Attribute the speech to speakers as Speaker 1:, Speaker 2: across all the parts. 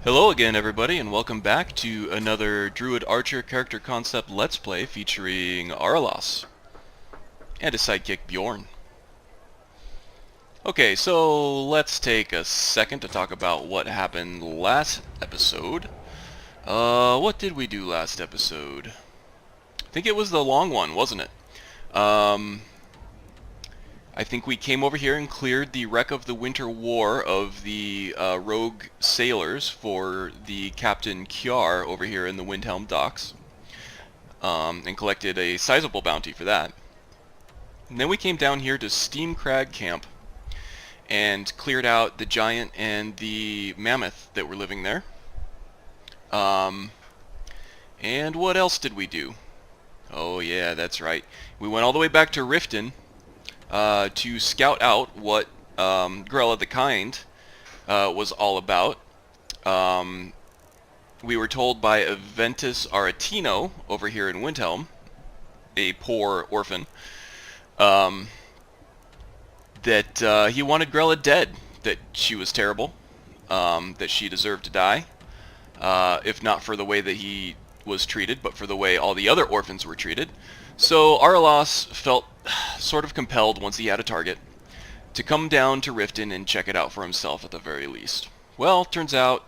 Speaker 1: Hello again everybody and welcome back to another Druid Archer character concept Let's Play featuring Araelas and his sidekick Bjorn. Okay, so let's take a second to talk about what happened last episode. What did we do last episode? I think it was the long one, wasn't it? I think we came over here and cleared the wreck of the Winter War of the rogue sailors for the Captain Kiar over here in the Windhelm docks, and collected a sizable bounty for that. And then we came down here to Steam Crag Camp and cleared out the giant and the mammoth that were living there. And what else did we do? Oh yeah, that's right. We went all the way back to Riften to scout out what Grella the Kind was all about. We were told by Aventus Aretino over here in Windhelm, a poor orphan, that he wanted Grella dead, that she was terrible, that she deserved to die, if not for the way that he was treated, but for the way all the other orphans were treated. So Araelas felt sort of compelled, once he had a target, to come down to Riften and check it out for himself at the very least. Well, turns out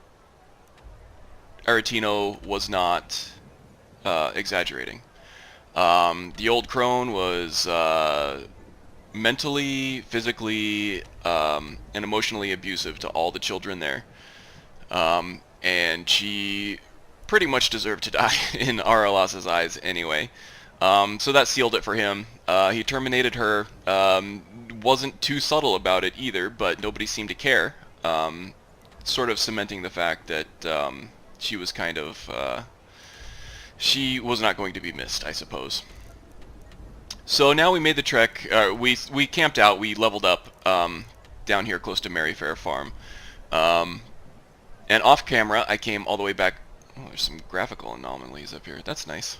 Speaker 1: Aretino was not exaggerating. The old crone was mentally, physically, and emotionally abusive to all the children there. And she pretty much deserved to die in Araelas' eyes anyway. So that sealed it for him. He terminated her. Wasn't too subtle about it either, but nobody seemed to care. Sort of cementing the fact that she was kind of... she was not going to be missed, I suppose. So now we made the trek. We camped out. We leveled up down here close to Merryfair Farm. And off camera, I came all the way back. Oh, there's some graphical anomalies up here. That's nice.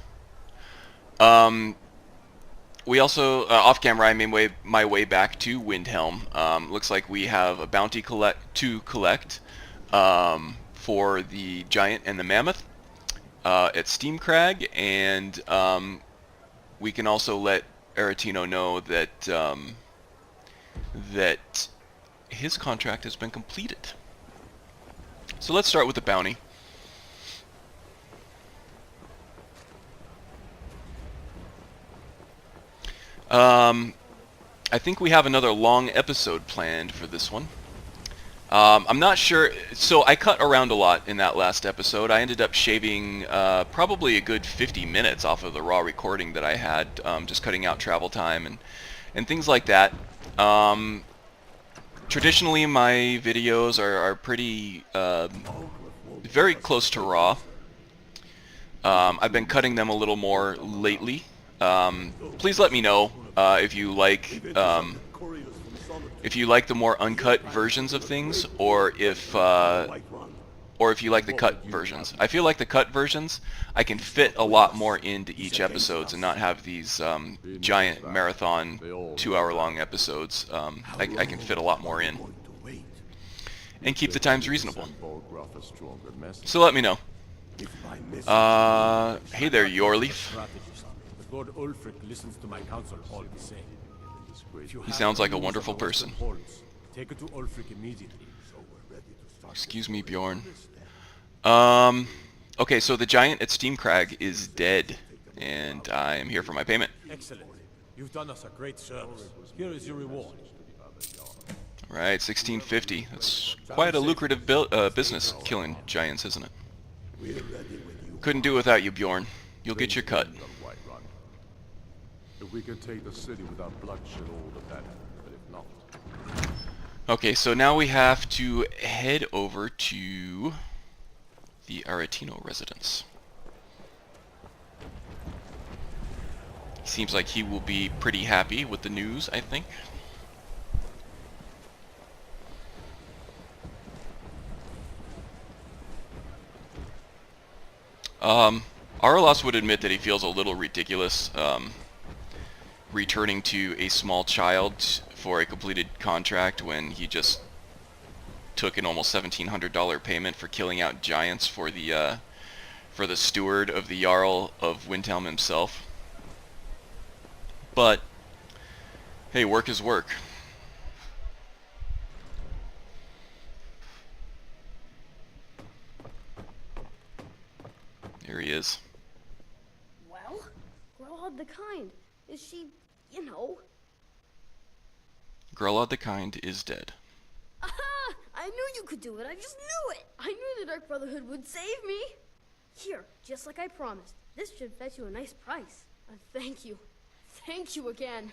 Speaker 1: We also, off camera, I made my way back to Windhelm. Looks like we have a bounty to collect for the giant and the mammoth at Steam Crag, and we can also let Aretino know that that his contract has been completed. So let's start with the bounty. I think we have another long episode planned for this one. I'm not sure, so I cut around a lot in that last episode. I ended up shaving probably a good 50 minutes off of the raw recording that I had, just cutting out travel time and things like that. Traditionally my videos are pretty, very close to raw. I've been cutting them a little more lately. Please let me know if you like the more uncut versions of things, or if you like the cut versions. I feel like the cut versions, I can fit a lot more into each episodes and not have these giant marathon 2-hour-long episodes. I can fit a lot more in and keep the times reasonable. So let me know. Hey there, Yorleaf.
Speaker 2: Lord Ulfric listens to my counsel all the same.
Speaker 1: He sounds like a wonderful person.
Speaker 2: Take it to Ulfric immediately.
Speaker 1: Excuse me, Bjorn. Okay, so the giant at Steam Crag is dead, and I am here for my payment.
Speaker 2: Excellent. You've done us a great service. Here is your reward.
Speaker 1: Right, 1650. That's quite a lucrative business, killing giants, isn't it? Couldn't do without you, Bjorn. You'll get your cut.
Speaker 3: If we can take the city without bloodshed, all the better. But if not...
Speaker 1: Okay, so now we have to head over to the Aretino residence. Seems like he will be pretty happy with the news, I think. Araelas would admit that he feels a little ridiculous returning to a small child for a completed contract when he just took an almost $1,700 payment for killing out giants for the steward of the Jarl of Windhelm himself. But hey, work is work. Here he is.
Speaker 4: Well, Growlhog the Kind. Is she, you know?
Speaker 1: Growlhog the Kind is dead.
Speaker 4: Aha! I knew you could do it. I just knew it. I knew the Dark Brotherhood would save me. Here, just like I promised. This should fetch you a nice price. Thank you. Thank you again.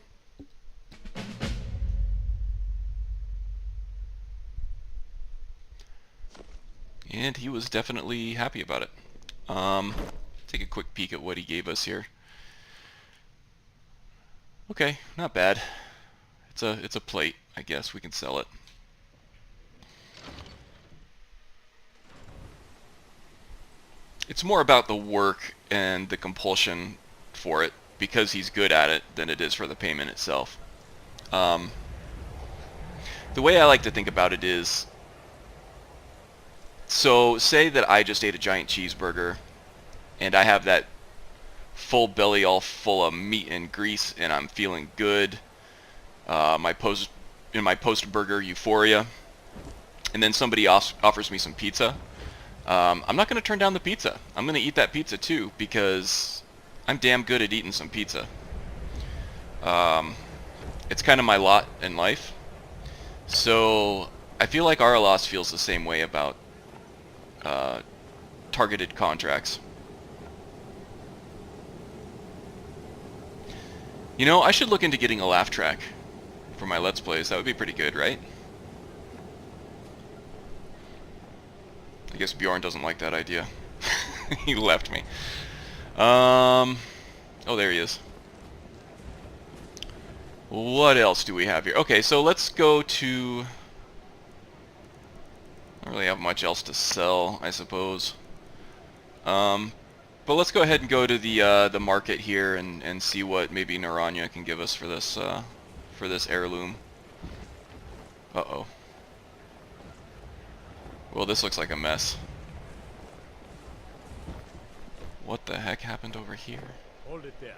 Speaker 1: And he was definitely happy about it. Take a quick peek at what he gave us here. Okay, not bad. It's a plate, I guess. We can sell it. It's more about the work and the compulsion for it, because he's good at it, than it is for the payment itself. The way I like to think about it is, so say that I just ate a giant cheeseburger, and I have that full belly all full of meat and grease, and I'm feeling good. My post-burger euphoria, and then somebody offers me some pizza. I'm not going to turn down the pizza. I'm going to eat that pizza too, because I'm damn good at eating some pizza. It's kind of my lot in life. So I feel like Araelas feels the same way about targeted contracts. You know, I should look into getting a laugh track for my Let's Plays. That would be pretty good, right? I guess Bjorn doesn't like that idea. He left me. Oh, there he is. What else do we have here? Okay, so let's go to... I don't really have much else to sell, I suppose. But let's go ahead and go to the market here and see what maybe Naranya can give us for this heirloom. Uh-oh. Well, this looks like a mess. What the heck happened over here?
Speaker 2: Hold it there.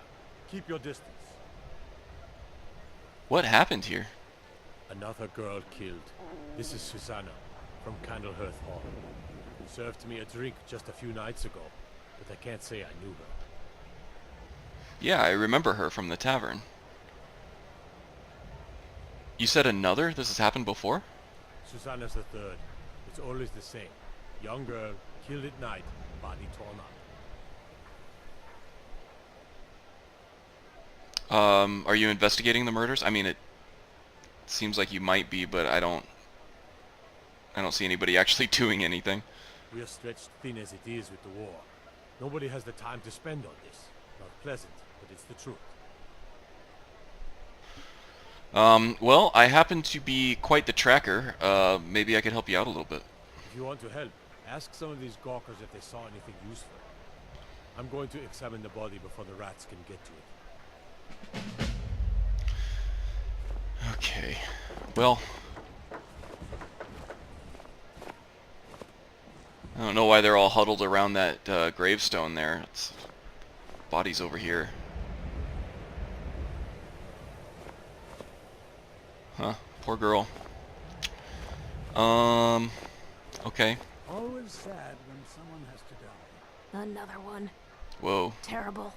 Speaker 2: Keep your distance.
Speaker 1: What happened here?
Speaker 2: Another girl killed. This is Susanna from Candlehearth Hall. Served me a drink just a few nights ago, but I can't say I knew her.
Speaker 1: Yeah, I remember her from the tavern. You said another? This has happened before?
Speaker 2: Susanna's the third. It's always the same. Young girl, killed at night, body torn up.
Speaker 1: Are you investigating the murders? I mean, it seems like you might be, but I don't see anybody actually doing anything.
Speaker 2: We are stretched thin as it is with the war. Nobody has the time to spend on this. Not pleasant, but it's the truth.
Speaker 1: Well, I happen to be quite the tracker. Maybe I could help you out a little bit.
Speaker 2: If you want to help, ask some of these gawkers if they saw anything useful. I'm going to examine the body before the rats can get to it.
Speaker 1: Okay. Well, I don't know why they're all huddled around that gravestone there. It's bodies over here. Huh? Poor girl. Okay.
Speaker 5: Always sad when someone has to die.
Speaker 4: Another one.
Speaker 1: Whoa.
Speaker 4: Terrible.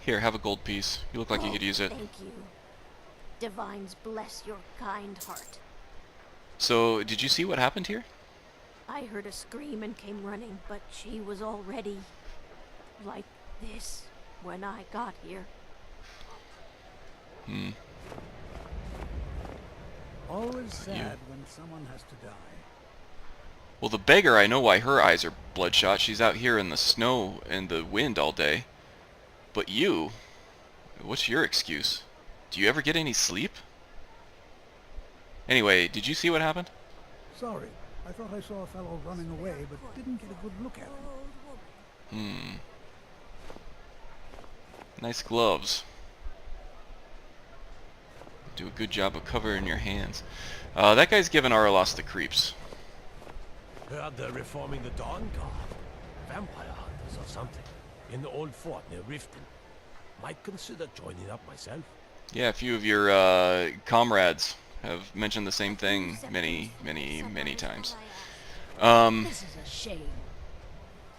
Speaker 1: Here, have a gold piece. You look like you could use it.
Speaker 4: Thank you. Divines bless your kind heart.
Speaker 1: So, did you see what happened here?
Speaker 4: I heard a scream and came running, but she was already like this when I got here.
Speaker 5: Always sad when someone has to die.
Speaker 1: Well, the beggar, I know why her eyes are bloodshot. She's out here in the snow and the wind all day. But you, what's your excuse? Do you ever get any sleep? Anyway, did you see what happened?
Speaker 5: Sorry, I thought I saw a fellow running away, but didn't get a good look at him.
Speaker 1: Nice gloves. Do a good job of covering your hands. That guy's giving Araelas the creeps.
Speaker 2: Heard they're reforming the Dawn Guard. Vampire hunters or something. In the old fort near Riften. Might consider joining up myself.
Speaker 1: Yeah, a few of your comrades have mentioned the same thing many times.
Speaker 6: This is a shame.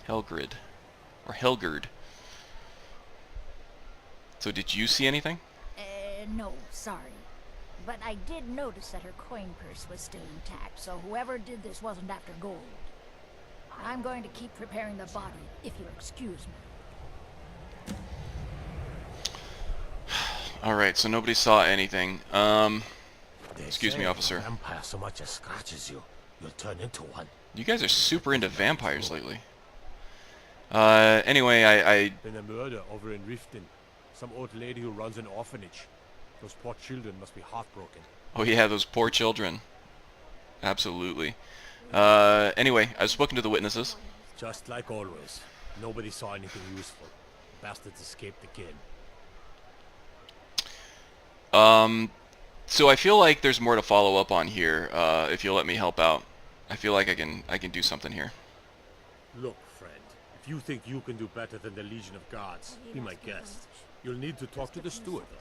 Speaker 1: Helgrid. Or Helgerd. So did you see anything?
Speaker 6: No, sorry. But I did notice that her coin purse was still intact, so whoever did this wasn't after gold. I'm going to keep preparing the body, if you'll excuse me.
Speaker 1: Alright, so nobody saw anything.
Speaker 2: They
Speaker 1: Excuse me,
Speaker 2: say
Speaker 1: officer.
Speaker 2: If a vampire so much as scratches you, you'll turn into one.
Speaker 1: You guys are super into vampires lately. Anyway, I
Speaker 2: Been a murder over in Riften. Some old lady who runs an orphanage. Those poor children must be heartbroken.
Speaker 1: oh yeah, those poor children. Absolutely. Anyway, I've spoken to the witnesses.
Speaker 2: Just like always. Nobody saw anything useful. Bastards escaped again.
Speaker 1: So I feel like there's more to follow up on here, if you'll let me help out. I feel like I can do something here.
Speaker 2: Look, friend. If you think you can do better than the Legion of Guards, be my guest. You'll need to talk to the steward, though.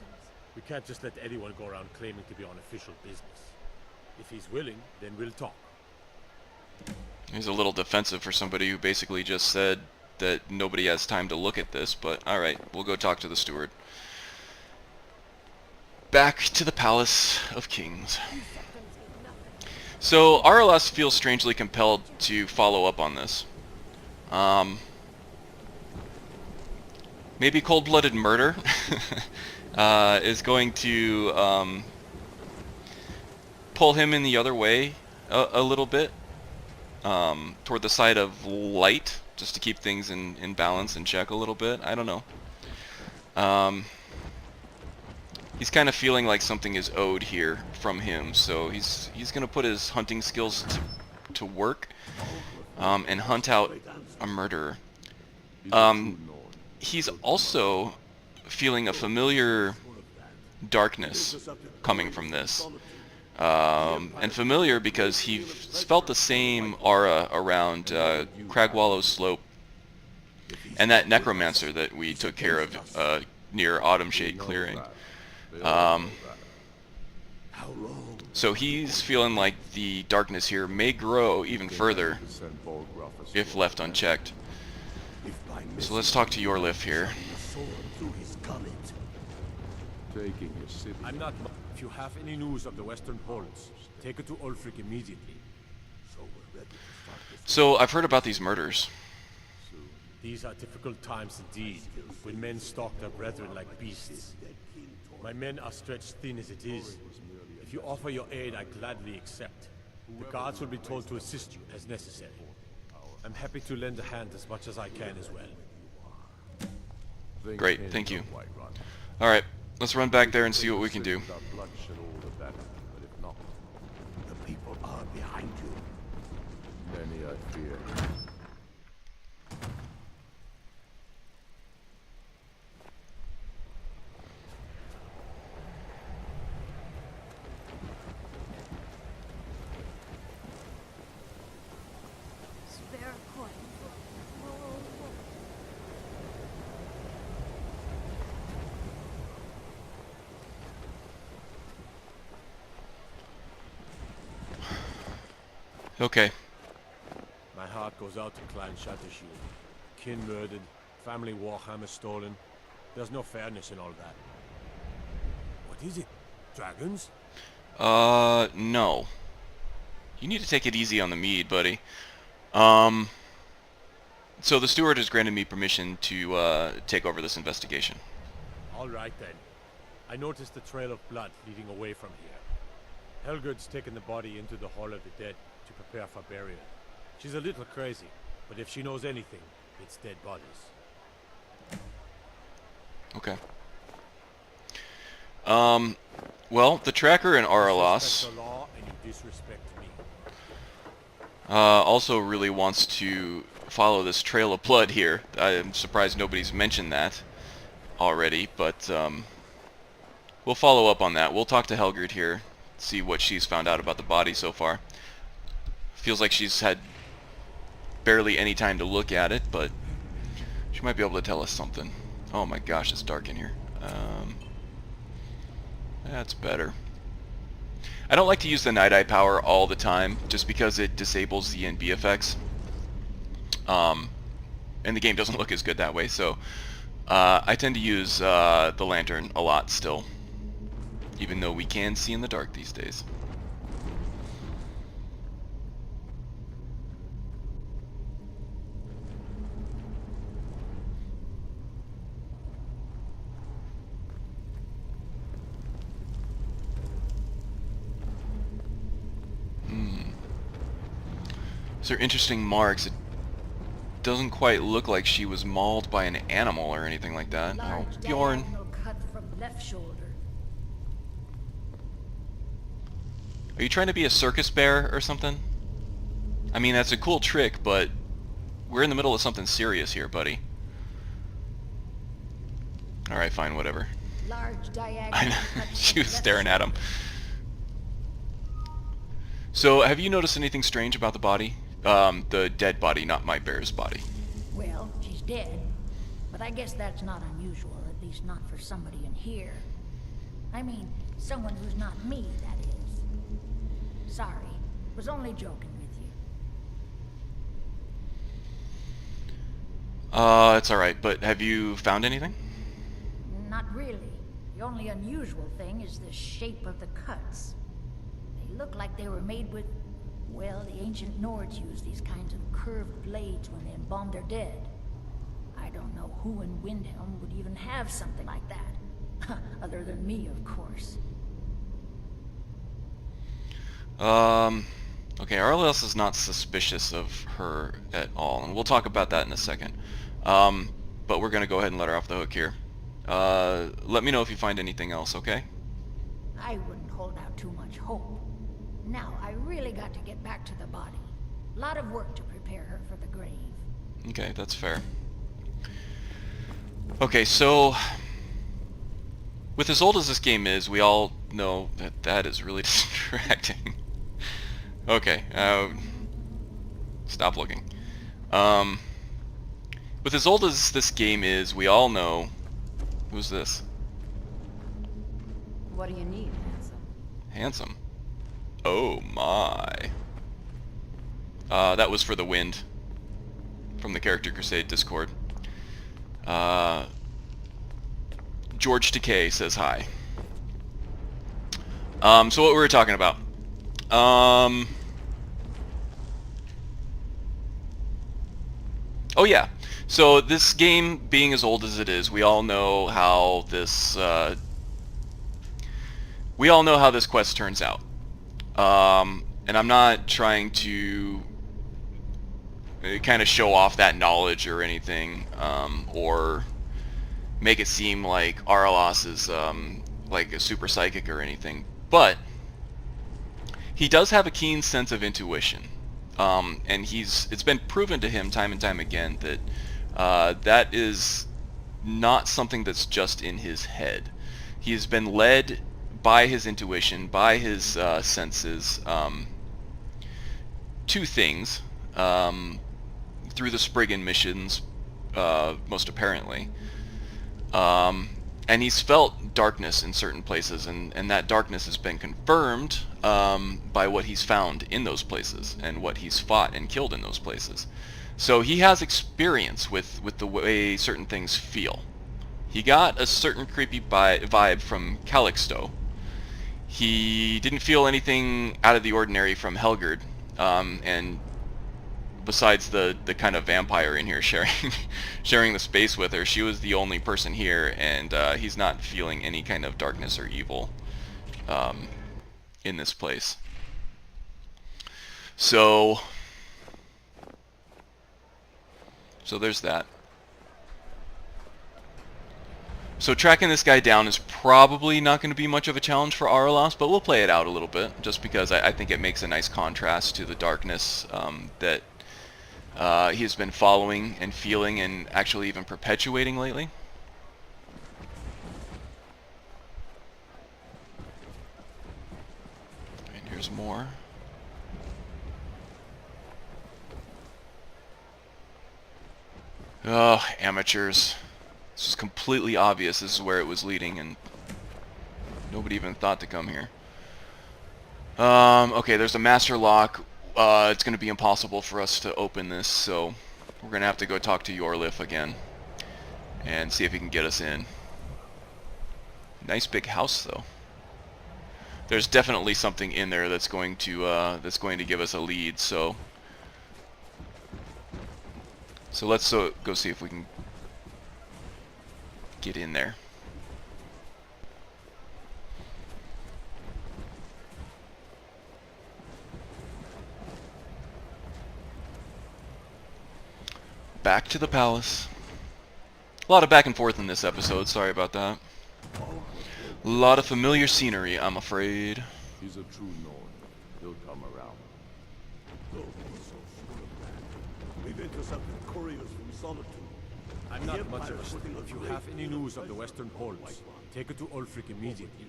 Speaker 2: We can't just let anyone go around claiming to be on official business. If he's willing, then we'll talk.
Speaker 1: He's a little defensive for somebody who basically just said that nobody has time to look at this, but alright, we'll go talk to the steward. Back to the Palace of Kings. So, Araelas feels strangely compelled to follow up on this. Maybe cold-blooded murder is going to pull him in the other way a little bit, toward the side of light, just to keep things in balance and check a little bit. I don't know. He's kind of feeling like something is owed here from him, so he's gonna put his hunting skills to work, and hunt out a murderer. He's also feeling a familiar darkness coming from this. And familiar because he's felt the same aura around Cragwallow Slope and that necromancer that we took care of near Autumn Shade Clearing. So he's feeling like the darkness here may grow even further if left unchecked. So let's talk to Yorlif here.
Speaker 2: I'm not. If you have any news of the Western Poles, take it to Ulfric immediately.
Speaker 1: So I've heard about these murders.
Speaker 2: These are difficult times indeed, when men stalk their brethren like beasts. My men are stretched thin as it is. If you offer your aid, I gladly accept. The guards will be told to assist you as necessary. I'm happy to lend a hand as much as I can as well.
Speaker 1: Great, thank you. Alright, let's run back there and see what we can do.
Speaker 2: The people are behind you.
Speaker 3: Many I fear.
Speaker 4: Spare coin.
Speaker 1: Okay.
Speaker 2: My heart goes out to Clan Shattershield. Kin murdered, family warhammer stolen. There's no fairness in all that. What is it? Dragons?
Speaker 1: No. You need to take it easy on the mead, buddy. So the steward has granted me permission to take over this investigation.
Speaker 2: All right then. I noticed a trail of blood leading away from here. Helgerd's taken the body into the Hall of the Dead to prepare for burial. She's a little crazy, but if she knows anything, it's dead bodies.
Speaker 1: Okay. Well, the tracker in Araelas
Speaker 2: Disrespect the law and you disrespect me.
Speaker 1: also really wants to follow this trail of blood here. I'm surprised nobody's mentioned that already, but we'll follow up on that. We'll talk to Helgerd here, see what she's found out about the body so far. Feels like she's had barely any time to look at it, but she might be able to tell us something. Oh my gosh, it's dark in here. That's better. I don't like to use the Night Eye power all the time, just because it disables the NB effects. And the game doesn't look as good that way, so I tend to use the lantern a lot still, even though we can see in the dark these days. These are interesting marks. It doesn't quite look like she was mauled by an animal or anything like that. Oh,
Speaker 6: Large
Speaker 1: Bjorn.
Speaker 6: diagonal cut from left shoulder.
Speaker 1: Are you trying to be a circus bear or something? I mean, that's a cool trick, but we're in the middle of something serious here, buddy. Alright, fine, whatever.
Speaker 6: Large diagonal
Speaker 1: I know.
Speaker 6: cut from
Speaker 1: She was
Speaker 6: left
Speaker 1: staring at him. So, have you noticed anything strange about the body? The dead body, not my bear's body.
Speaker 6: Well, she's dead, but I guess that's not unusual, at least not for somebody in here. I mean, someone who's not me, that is. Sorry, was only joking with you.
Speaker 1: It's alright, but have you found anything?
Speaker 6: Not really. The only unusual thing is the shape of the cuts. They look like they were made with... Well, the ancient Nords used these kinds of curved blades when they embalmed their dead. I don't know who in Windhelm would even have something like that. Other than me, of course.
Speaker 1: Okay, Araelas is not suspicious of her at all, and we'll talk about that in a second. But we're gonna go ahead and let her off the hook here. Let me know if you find anything else, okay?
Speaker 6: I wouldn't hold out too much hope. Now, I really got to get back to the body. A lot of work to prepare her for the grave.
Speaker 1: Okay, that's fair. Okay, so... with as old as this game is, we all know that that is really distracting. Okay, stop looking. With as old as this game is, we all know... Who's this?
Speaker 7: What do you need, handsome?
Speaker 1: Handsome. Oh my. That was for the wind. From the Character Crusade Discord. George Decay says hi. So what we were talking about. Oh yeah. So this game being as old as it is, we all know how this quest turns out. And I'm not trying to kind of show off that knowledge or anything, or make it seem like Araelas is like a super psychic or anything, but he does have a keen sense of intuition, and it's been proven to him time and time again that that is not something that's just in his head. He has been led by his intuition, by his senses, to things through the Spriggan missions, most apparently. And he's felt darkness in certain places, and that darkness has been confirmed by what he's found in those places, and what he's fought and killed in those places. So he has experience with the way certain things feel. He got a certain creepy vibe from Calixto. He didn't feel anything out of the ordinary from Helgerd, and besides the kind of vampire in here sharing the space with her, she was the only person here, and he's not feeling any kind of darkness or evil in this place. So there's that. So tracking this guy down is probably not going to be much of a challenge for Araelas, but we'll play it out a little bit, just because I think it makes a nice contrast to the darkness that he has been following and feeling and actually even perpetuating lately. there's more. Oh, amateurs. This is completely obvious this is where it was leading, and nobody even thought to come here. Okay, there's a master lock. It's going to be impossible for us to open this, so we're going to have to go talk to Yorlif again and see if he can get us in. Nice big house, though. There's definitely something in there that's going to give us a lead. So let's go see if we can get in there. Back to the palace. A lot of back and forth in this episode. Sorry about that. A lot of familiar scenery, I'm afraid.
Speaker 3: He's a true Nord. He'll come around.
Speaker 2: We've intercepted couriers from Solitude. I'm not much of a stick. If you have any news of the Western Poles, take it to Ulfric immediately.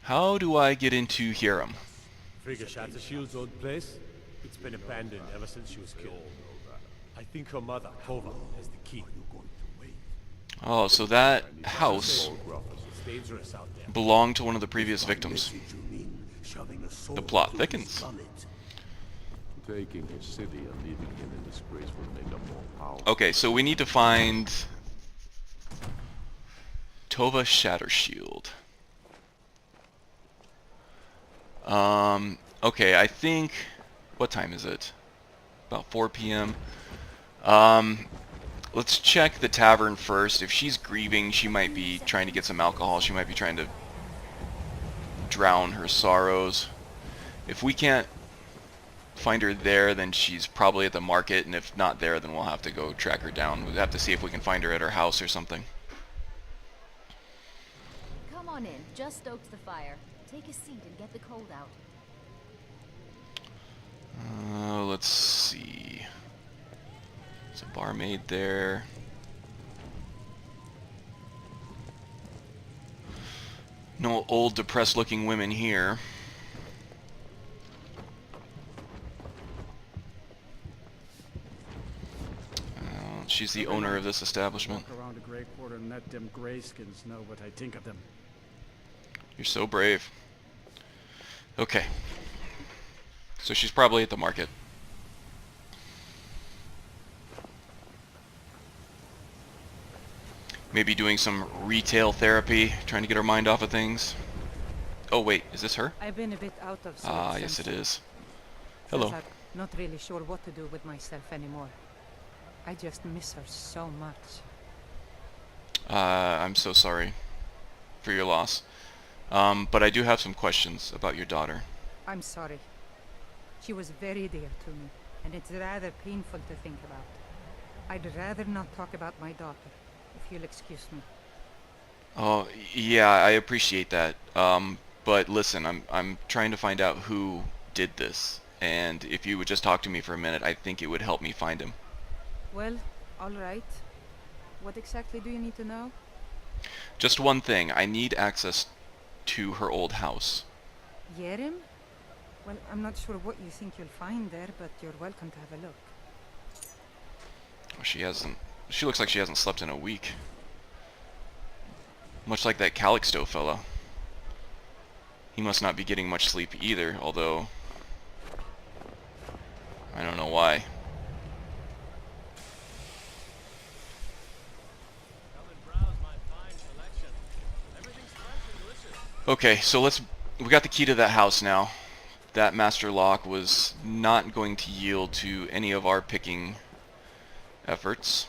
Speaker 1: How do I get into Hiram?
Speaker 2: Frigga Shattershield's old place? It's been abandoned ever since she was killed. I think her mother, Tova, has the key.
Speaker 1: Oh, so that house
Speaker 2: It's dangerous out there.
Speaker 1: belonged to one of the previous victims. The plot thickens.
Speaker 3: Taking his city and leaving him in disgrace will make him more powerful.
Speaker 1: Okay, so we need to find Tova Shattershield. Okay, I think... What time is it? About 4 p.m. Let's check the tavern first. If she's grieving, she might be trying to get some alcohol. She might be trying to drown her sorrows. If we can't find her there, then she's probably at the market, and if not there, then we'll have to go track her down. We'll have to see if we can find her at her house or something.
Speaker 7: Come on in. Just stoked the fire. Take a seat and get the cold out.
Speaker 1: Let's see. There's a barmaid there. No old, depressed-looking women here. She's the owner of this establishment.
Speaker 8: Walk around the Grey Quarter and let them grayskins know what I think of them.
Speaker 1: You're so brave. Okay. So she's probably at the market. Maybe doing some retail therapy, trying to get her mind off of things. Oh wait, is this her?
Speaker 9: I've been a bit out of sorts.
Speaker 1: Ah, yes it is. Hello.
Speaker 9: I'm not really sure what to do with myself anymore. I just miss her so much.
Speaker 1: I'm so sorry for your loss. But I do have some questions about your daughter.
Speaker 9: I'm sorry. She was very dear to me, and it's rather painful to think about. I'd rather not talk about my daughter, if you'll excuse me.
Speaker 1: Oh, yeah, I appreciate that. But listen, I'm trying to find out who did this, and if you would just talk to me for a minute, I think it would help me find him.
Speaker 9: Well, all right. What exactly do you need to know?
Speaker 1: Just one thing. I need access to her old house.
Speaker 9: Yerim? Well, I'm not sure what you think you'll find there, but you're welcome to have a look.
Speaker 1: Oh, she looks like she hasn't slept in a week. Much like that Calixto fellow. He must not be getting much sleep either, although I don't know why. Okay, so we got the key to that house now. That master lock was not going to yield to any of our picking efforts.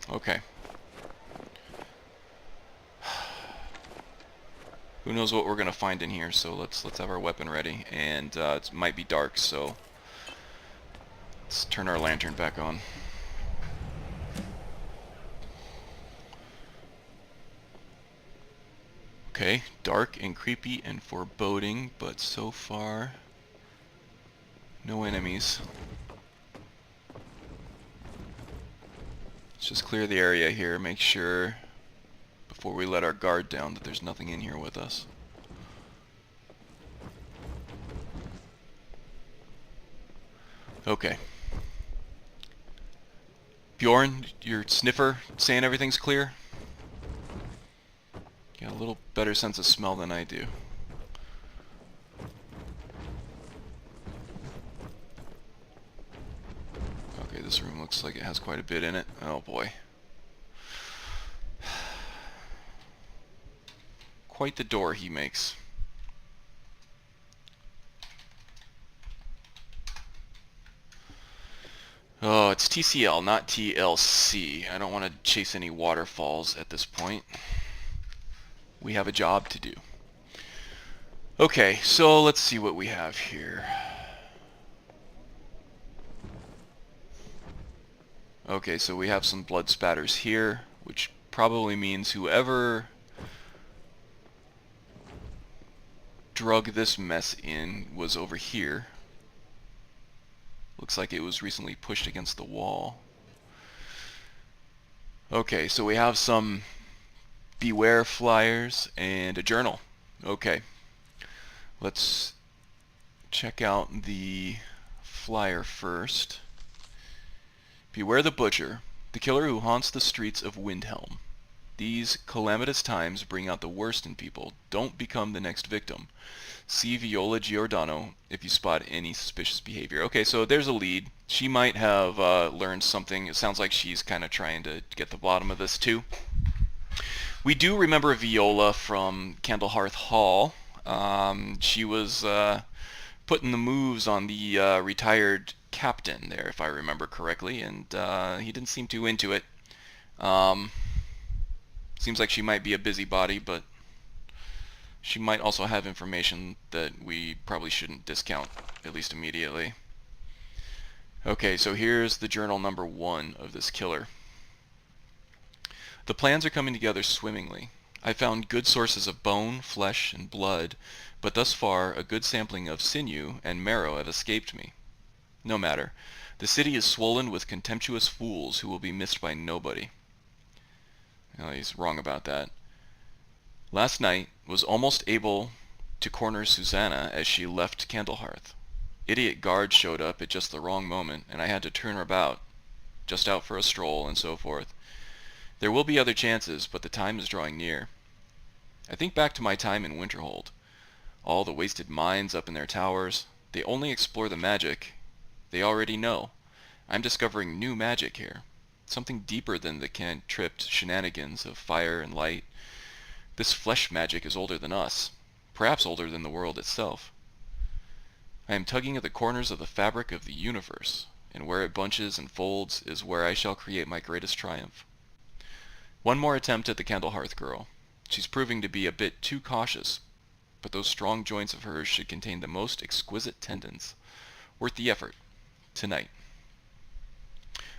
Speaker 1: Okay. Who knows what we're gonna find in here, so let's have our weapon ready. And it might be dark, so let's turn our lantern back on. Okay, dark and creepy and foreboding, but so far no enemies. Let's just clear the area here, make sure before we let our guard down that there's nothing in here with us. Okay. Bjorn, your sniffer saying everything's clear? Got a little better sense of smell than I do. Okay, this room looks like it has quite a bit in it. Oh boy. Quite the door he makes. Oh, it's TCL, not TLC. I don't want to chase any waterfalls at this point. We have a job to do. Okay, so let's see what we have here. Okay, so we have some blood spatters here, which probably means whoever drug this mess in was over here. Looks like it was recently pushed against the wall. Okay, so we have some beware flyers and a journal. Okay, let's check out the flyer first. Beware the butcher, the killer who haunts the streets of Windhelm. These calamitous times bring out the worst in people. Don't become the next victim. See Viola Giordano if you spot any suspicious behavior. Okay, so there's a lead. She might have learned something. It sounds like she's kind of trying to get the bottom of this too. We do remember Viola from Candlehearth Hall. She was putting the moves on the retired captain there, if I remember correctly, and he didn't seem too into it. Seems like she might be a busybody, but she might also have information that we probably shouldn't discount, at least immediately. Okay, so here's the journal number 1 of this killer. The plans are coming together swimmingly. I found good sources of bone, flesh, and blood, but thus far a good sampling of sinew and marrow have escaped me. No matter. The city is swollen with contemptuous fools who will be missed by nobody. Well, he's wrong about that. Last night was almost able to corner Susanna as she left Candlehearth. Idiot guards showed up at just the wrong moment, and I had to turn her about, just out for a stroll and so forth. There will be other chances, but the time is drawing near. I think back to my time in Winterhold. All the wasted minds up in their towers, they only explore the magic they already know. I'm discovering new magic here. Something deeper than the cantripped shenanigans of fire and light. This flesh magic is older than us, perhaps older than the world itself. I am tugging at the corners of the fabric of the universe, and where it bunches and folds is where I shall create my greatest triumph. One more attempt at the Candlehearth girl. She's proving to be a bit too cautious, but those strong joints of hers should contain the most exquisite tendons. Worth the effort. Tonight.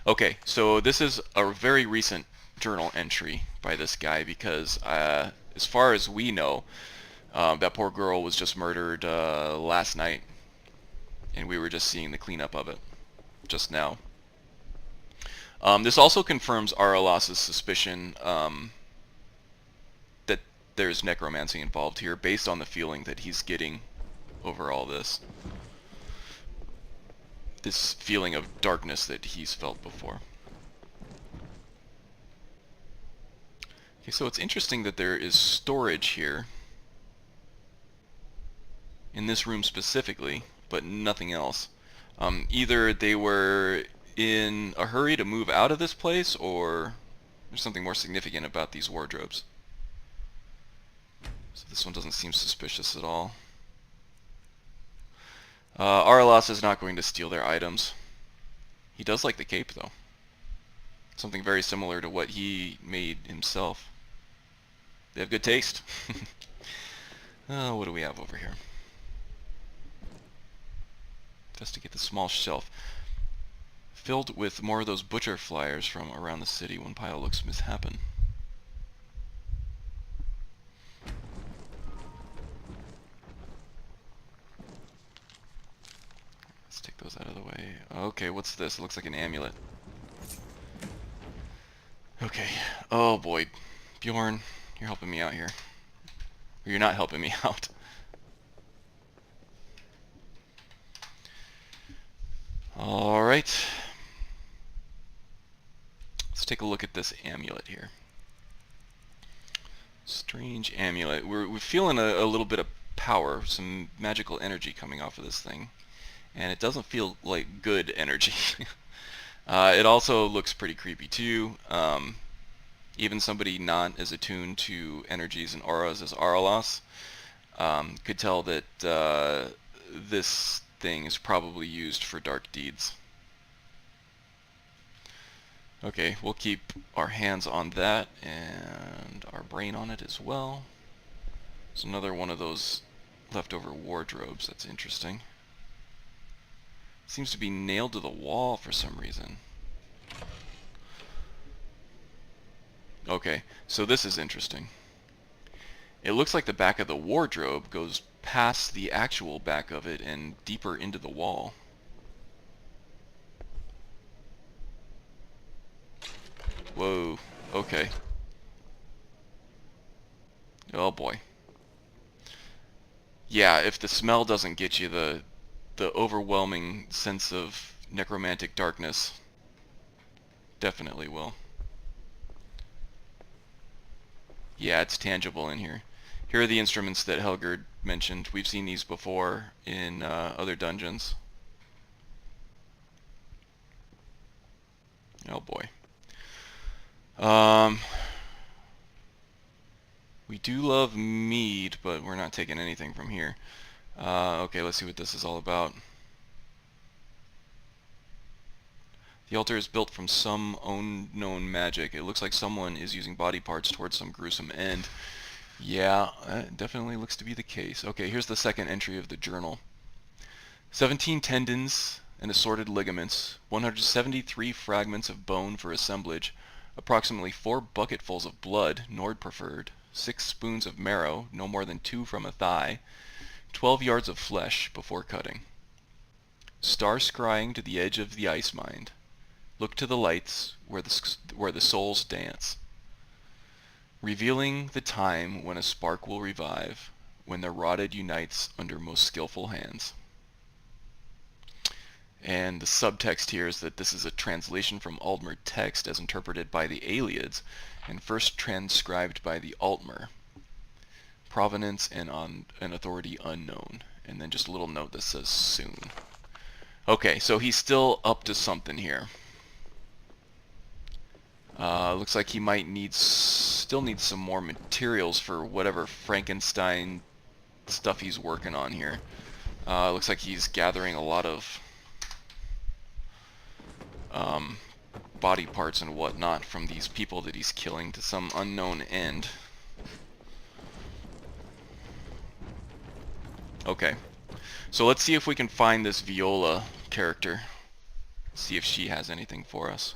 Speaker 1: Okay, so this is a very recent journal entry by this guy because as far as we know, that poor girl was just murdered last night, and we were just seeing the cleanup of it just now. This also confirms Araelas' suspicion that there's necromancy involved here based on the feeling that he's getting over all this. This feeling of darkness that he's felt before. Okay, so it's interesting that there is storage here in this room specifically, but nothing else. Either they were in a hurry to move out of this place, or there's something more significant about these wardrobes. So this one doesn't seem suspicious at all. Araelas is not going to steal their items. He does like the cape, though. Something very similar to what he made himself. They have good taste. What do we have over here? Investigate the small shelf. Filled with more of those butcher flyers from around the city. One pile looks mishappen. Let's take those out of the way. Okay, what's this? It looks like an amulet. Okay. Oh boy. Bjorn, you're helping me out here. Or you're not helping me out. Alright. Let's take a look at this amulet here. Strange amulet. We're feeling a little bit of power, some magical energy coming off of this thing. And it doesn't feel like good energy. It also looks pretty creepy too. Even somebody not as attuned to energies and auras as Araelas could tell that this thing is probably used for dark deeds. Okay, we'll keep our hands on that and our brain on it as well. It's another one of those leftover wardrobes. That's interesting. Seems to be nailed to the wall for some reason. Okay, so this is interesting. It looks like the back of the wardrobe goes past the actual back of it and deeper into the wall. Whoa, okay. Oh boy. Yeah, if the smell doesn't get you, the overwhelming sense of necromantic darkness definitely will. Yeah, it's tangible in here. Here are the instruments that Helgerd mentioned. We've seen these before in other dungeons. Oh boy. We do love mead, but we're not taking anything from here. Okay, let's see what this is all about. The altar is built from some unknown magic. It looks like someone is using body parts towards some gruesome end. Yeah, that definitely looks to be the case. Okay, here's the second entry of the journal. 17 tendons and assorted ligaments, 173 fragments of bone for assemblage, approximately 4 bucketfuls of blood, Nord preferred, 6 spoons of marrow, no more than 2 from a thigh, 12 yards of flesh before cutting. Star scrying to the edge of the ice mind. Look to the lights where the souls dance, revealing the time when a spark will revive, when the rotted unites under most skillful hands. And the subtext here is that this is a translation from Aldmer text as interpreted by the Aelids and first transcribed by the Altmer. Provenance and authority unknown. And then just a little note that says soon. Okay, so he's still up to something here. Looks like he might still need some more materials for whatever Frankenstein stuff he's working on here. Looks like he's gathering a lot of body parts and whatnot from these people that he's killing to some unknown end. Okay, so let's see if we can find this Viola character. See if she has anything for us.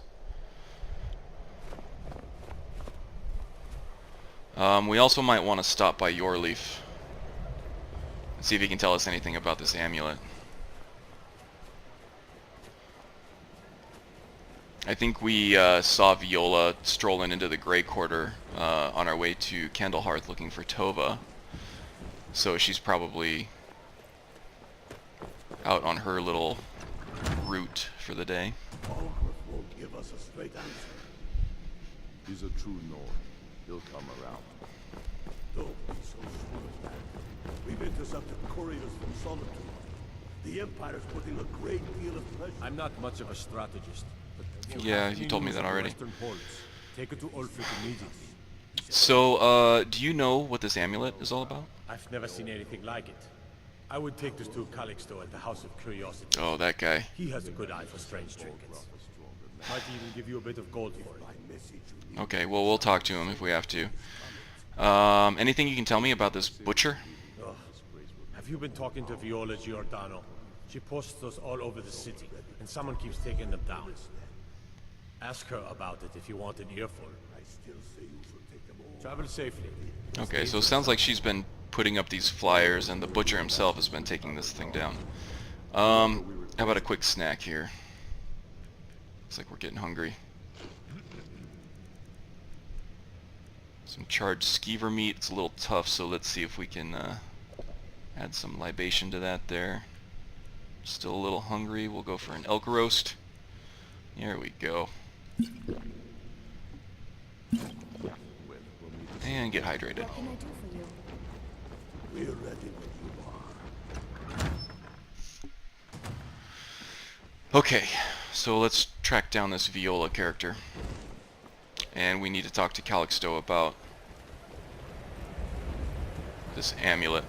Speaker 1: We also might want to stop by Yorleaf and see if he can tell us anything about this amulet. I think we saw Viola strolling into the Grey Quarter on our way to Candlehearth looking for Tova. So she's probably out on her little route for the day.
Speaker 2: Algrith won't give us a straight answer.
Speaker 3: He's a true Nord. He'll come around.
Speaker 2: Don't be so sure of that. We've intercepted couriers from Solitude. The Empire's putting a great deal of pressure. I'm not much of a strategist. But
Speaker 1: Yeah, you told me that already.
Speaker 2: Take it to Ulfric immediately.
Speaker 1: So, do you know what this amulet is all about?
Speaker 2: I've never seen anything like it. I would take this to Calixto at the House of Curiosity.
Speaker 1: Oh, that guy.
Speaker 2: He has a good eye for strange trinkets. Might even give you a bit of gold for it.
Speaker 1: Okay, well, we'll talk to him if we have to. Anything you can tell me about this butcher?
Speaker 2: Ugh. Have you been talking to Viola Giordano? She posts those all over the city, and someone keeps taking them down. Ask her about it if you want an earful. Travel safely.
Speaker 1: Okay, so it sounds like she's been putting up these flyers, and the butcher himself has been taking this thing down. How about a quick snack here? Looks like we're getting hungry. Some charged skeever meat. It's a little tough, so let's see if we can add some libation to that there. Still a little hungry. We'll go for an elk roast. There we go. And get hydrated.
Speaker 7: What can I do for you?
Speaker 5: We're ready when you are.
Speaker 1: Okay, so let's track down this Viola character. And we need to talk to Calixto about this amulet.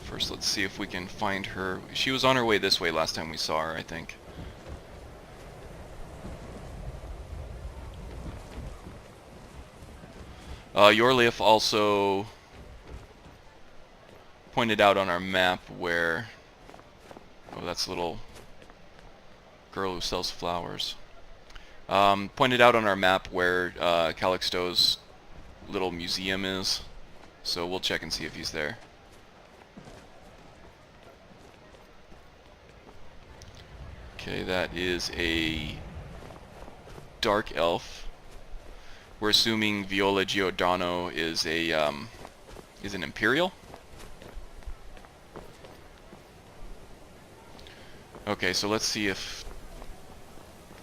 Speaker 1: First, let's see if we can find her. She was on her way this way last time we saw her, I think. Yorleif also pointed out on our map where... Oh, that's a little girl who sells flowers. Pointed out on our map where Calixto's little museum is. So we'll check and see if he's there. Okay, that is a dark elf. We're assuming Viola Giordano is a is an Imperial. Okay, so let's see if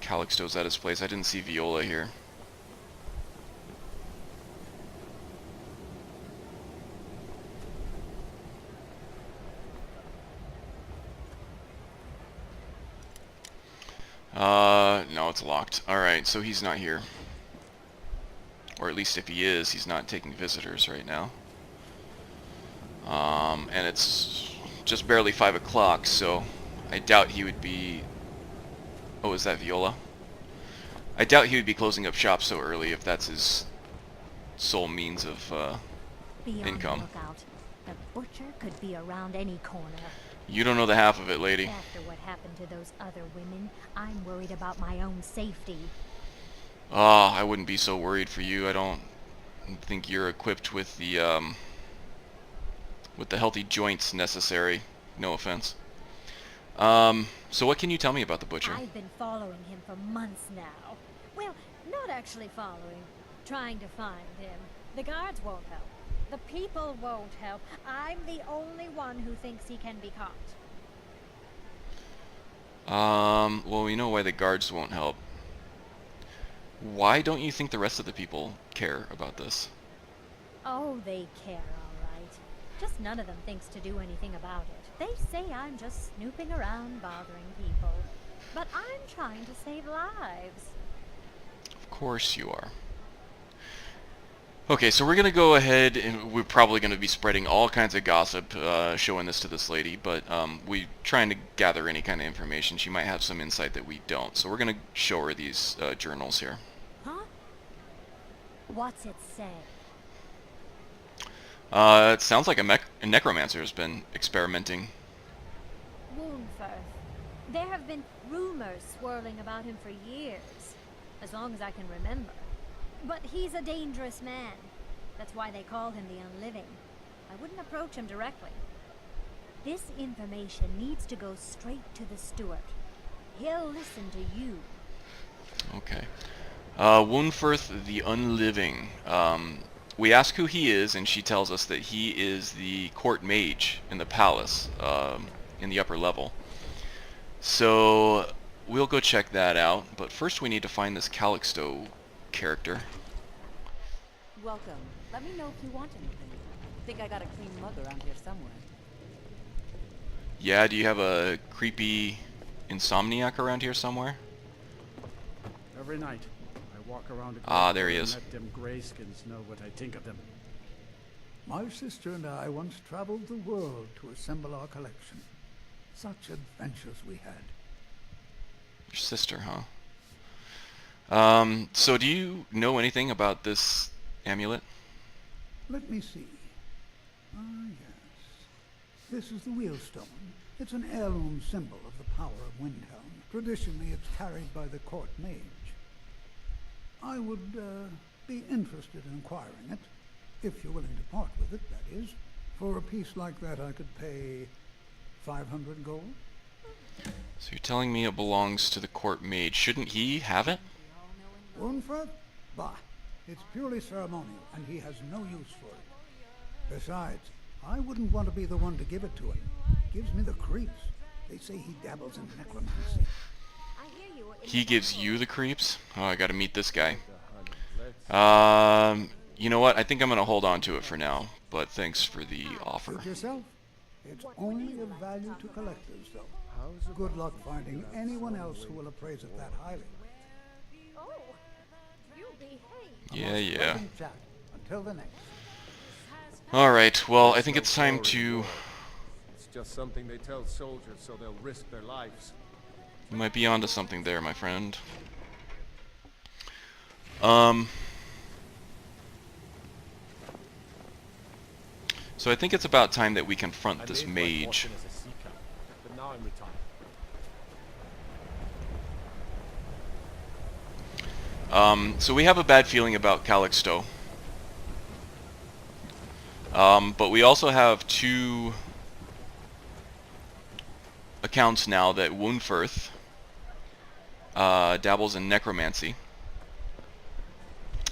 Speaker 1: Calixto's at his place. I didn't see Viola here. No, it's locked. Alright, so he's not here. Or at least if he is, he's not taking visitors right now. And it's just barely 5 o'clock, so I doubt he would be... Oh, is that Viola? I doubt he would be closing up shop so early if that's his sole means of income.
Speaker 6: Lookout. The butcher could be around any corner.
Speaker 1: You don't know the half of it, lady.
Speaker 6: After what happened to those other women, I'm worried about my own safety.
Speaker 1: I wouldn't be so worried for you. I don't think you're equipped with the healthy joints necessary. No offense. So what can you tell me about the butcher?
Speaker 6: I've been following him for months now. Well, not actually following. Trying to find him. The guards won't help. The people won't help. I'm the only one who thinks he can be caught.
Speaker 1: Well, we know why the guards won't help. Why don't you think the rest of the people care about this?
Speaker 6: Oh, they care, all right. Just none of them thinks to do anything about it. They say I'm just snooping around bothering people. But I'm trying to save lives.
Speaker 1: Of course you are. Okay, so we're going to go ahead, and we're probably going to be spreading all kinds of gossip, showing this to this lady, but we're trying to gather any kind of information. She might have some insight that we don't, so we're going to show her these journals here.
Speaker 6: Huh? What's it say?
Speaker 1: It sounds like a necromancer has been experimenting.
Speaker 6: Woundfirth. There have been rumors swirling about him for years, as long as I can remember. But he's a dangerous man. That's why they call him the Unliving. I wouldn't approach him directly. This information needs to go straight to the steward. He'll listen to you.
Speaker 1: Okay. Woundfirth the Unliving. We ask who he is, and she tells us that he is the court mage in the palace, in the upper level. So, we'll go check that out, but first we need to find this Calixto character.
Speaker 10: Welcome. Let me know if you want anything. Think I got a clean mug around here somewhere.
Speaker 1: Yeah, do you have a creepy insomniac around here somewhere?
Speaker 8: Every night, I walk around
Speaker 1: there he is.
Speaker 8: and let them grayskins know what I think of them.
Speaker 5: My sister and I once traveled the world to assemble our collection. Such adventures we had.
Speaker 1: Your sister, huh? So do you know anything about this amulet?
Speaker 5: Let me see. Ah, yes. This is the wheelstone. It's an heirloom symbol of the power of Windhelm. Traditionally, it's carried by the court mage. I would be interested in acquiring it, if you're willing to part with it, that is. For a piece like that, I could pay 500 gold.
Speaker 1: So you're telling me it belongs to the court mage. Shouldn't he have it?
Speaker 5: Wunford? Bah. It's purely ceremonial, and he has no use for it. Besides, I wouldn't want to be the one to give it to him. Gives me the creeps. They say he dabbles in necromancy.
Speaker 1: He gives you the creeps? Oh, I gotta meet this guy. You know what? I think I'm gonna hold on to it for now, but thanks for the offer.
Speaker 5: Suit yourself. It's only of value to collectors, though. Good luck finding anyone else who will appraise it that highly.
Speaker 4: Oh, you behave.
Speaker 1: Yeah.
Speaker 5: Chat. Until the next.
Speaker 1: Alright, well, I think it's time to...
Speaker 3: It's just something they tell soldiers so they'll risk their lives.
Speaker 1: You might be onto something there, my friend. So I think it's about time that we confront this mage.
Speaker 2: As a seeker, but now I'm retired.
Speaker 1: So we have a bad feeling about Calixto. But we also have two accounts now that Wunfirth dabbles in necromancy.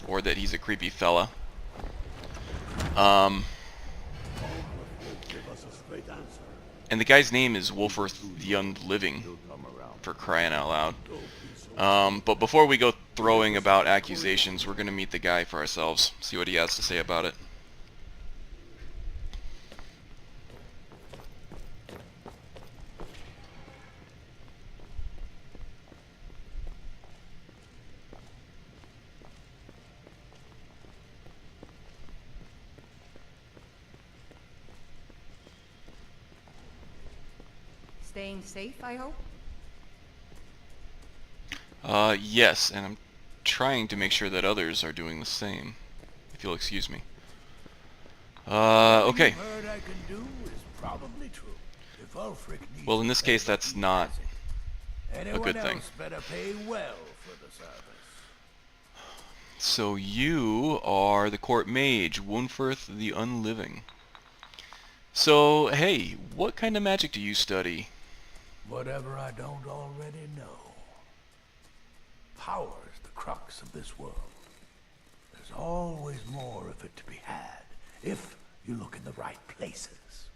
Speaker 1: Or that he's a creepy fella. And the guy's name is Wulfirth the Unliving, for crying out loud. But before we go throwing about accusations, we're going to meet the guy for ourselves, see what he has to say about it.
Speaker 9: Staying safe, I hope?
Speaker 1: Yes, and I'm trying to make sure that others are doing the same, if you'll excuse me. Okay. Well, in this case, that's not a good thing. So you are the court mage, Wunfirth the Unliving. So, hey, what kind of magic do you study?
Speaker 11: Whatever I don't already know. Power's the crux of this world. There's always more of it to be had, if you look in the right places.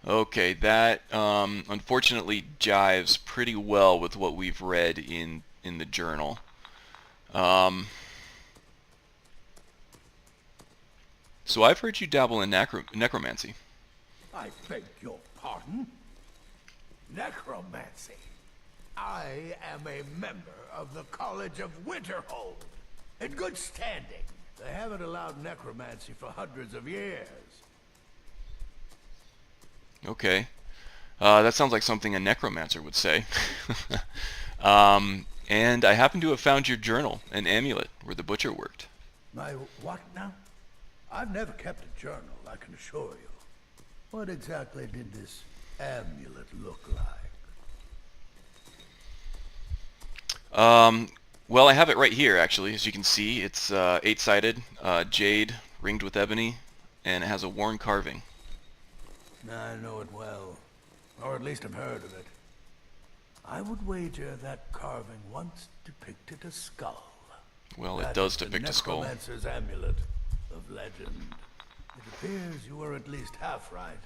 Speaker 1: Okay, that unfortunately jives pretty well with what we've read in the journal. So I've heard you dabble in necromancy.
Speaker 11: I beg your pardon? Necromancy. I am a member of the College of Winterhold, in good standing. They haven't allowed necromancy for hundreds of years.
Speaker 1: Okay. That sounds like something a necromancer would say. And I happen to have found your journal, an amulet, where the butcher worked.
Speaker 11: My what now? I've never kept a journal, I can assure you. What exactly did this amulet look like?
Speaker 1: Well, I have it right here, actually. As you can see, it's 8-sided, jade, ringed with ebony, and it has a worn carving.
Speaker 11: I know it well, or at least I've heard of it. I would wager that carving once depicted a skull.
Speaker 1: Well, it does depict a skull.
Speaker 11: The necromancer's amulet of legend. It appears you were at least half right.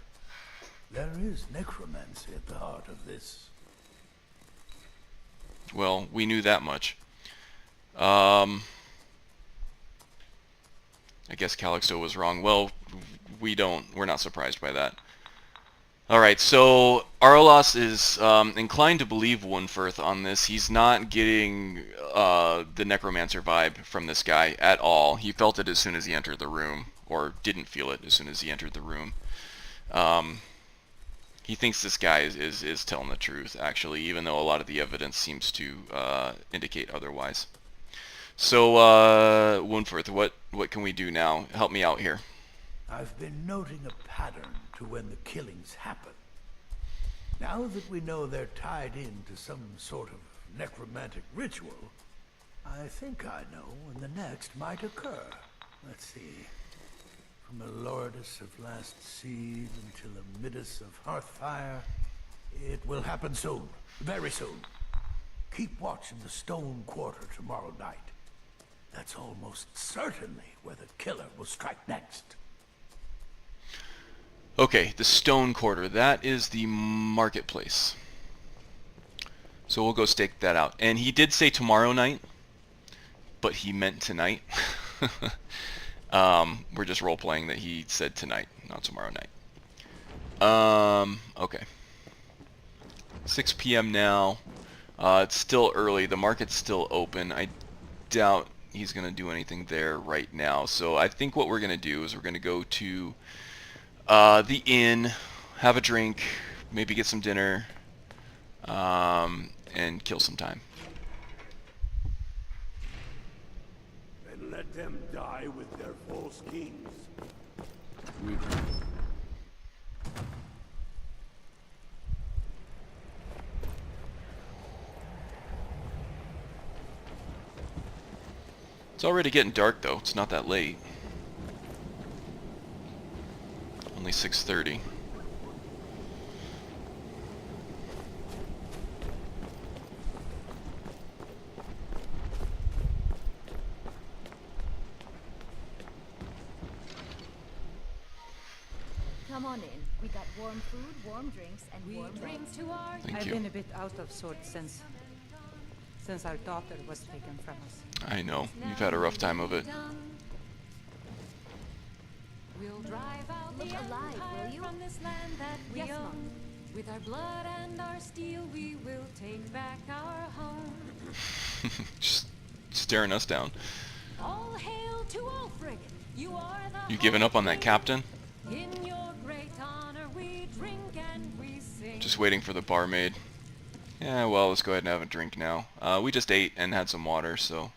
Speaker 11: There is necromancy at the heart of this.
Speaker 1: Well, we knew that much. I guess Calixto was wrong. Well, we're not surprised by that. Alright, so Araelas is inclined to believe Wunfirth on this. He's not getting the necromancer vibe from this guy at all. He felt it as soon as he entered the room, or didn't feel it as soon as he entered the room. He thinks this guy is telling the truth, actually, even though a lot of the evidence seems to indicate otherwise. So, Wunfirth, what can we do now? Help me out here.
Speaker 11: I've been noting a pattern to when the killings happen. Now that we know they're tied into some sort of necromantic ritual, I think I know when the next might occur. Let's see. From a Lourdes of Last Seed until a Midas of Hearthfire, It will happen soon. Very soon. Keep watch in the Stone Quarter tomorrow night. That's almost certainly where the killer will strike next.
Speaker 1: Okay, the Stone Quarter. That is the marketplace. So we'll go stake that out. And he did say tomorrow night, but he meant tonight. We're just role-playing that he said tonight, not tomorrow night. Okay. 6 p.m. now. It's still early. The market's still open. I doubt he's going to do anything there right now. So I think what we're going to do is we're going to go to the inn, have a drink, maybe get some dinner, and kill some time.
Speaker 2: And let them die with their false kings.
Speaker 1: It's already getting dark though. It's not that late. Only 6:30.
Speaker 7: Come on in. We got warm food, warm drinks, and warm drinks to our...
Speaker 1: Thank
Speaker 9: I've
Speaker 1: you.
Speaker 9: been a bit out of sorts since our daughter was taken from us.
Speaker 1: I know. You've had a rough time of it.
Speaker 10: We'll drive out
Speaker 7: Look
Speaker 10: the
Speaker 7: alive,
Speaker 10: empire
Speaker 7: will you?
Speaker 10: from this land that we
Speaker 7: Yes,
Speaker 10: own.
Speaker 7: Mom.
Speaker 10: With our blood and our steel, we will take back our home.
Speaker 1: Just staring us down.
Speaker 10: All hail to Ulfric. You are the
Speaker 1: You giving up on that captain?
Speaker 10: In your great honor, we drink and we sing.
Speaker 1: Just waiting for the barmaid. Yeah, well, let's go ahead and have a drink now. We just ate and had some water, so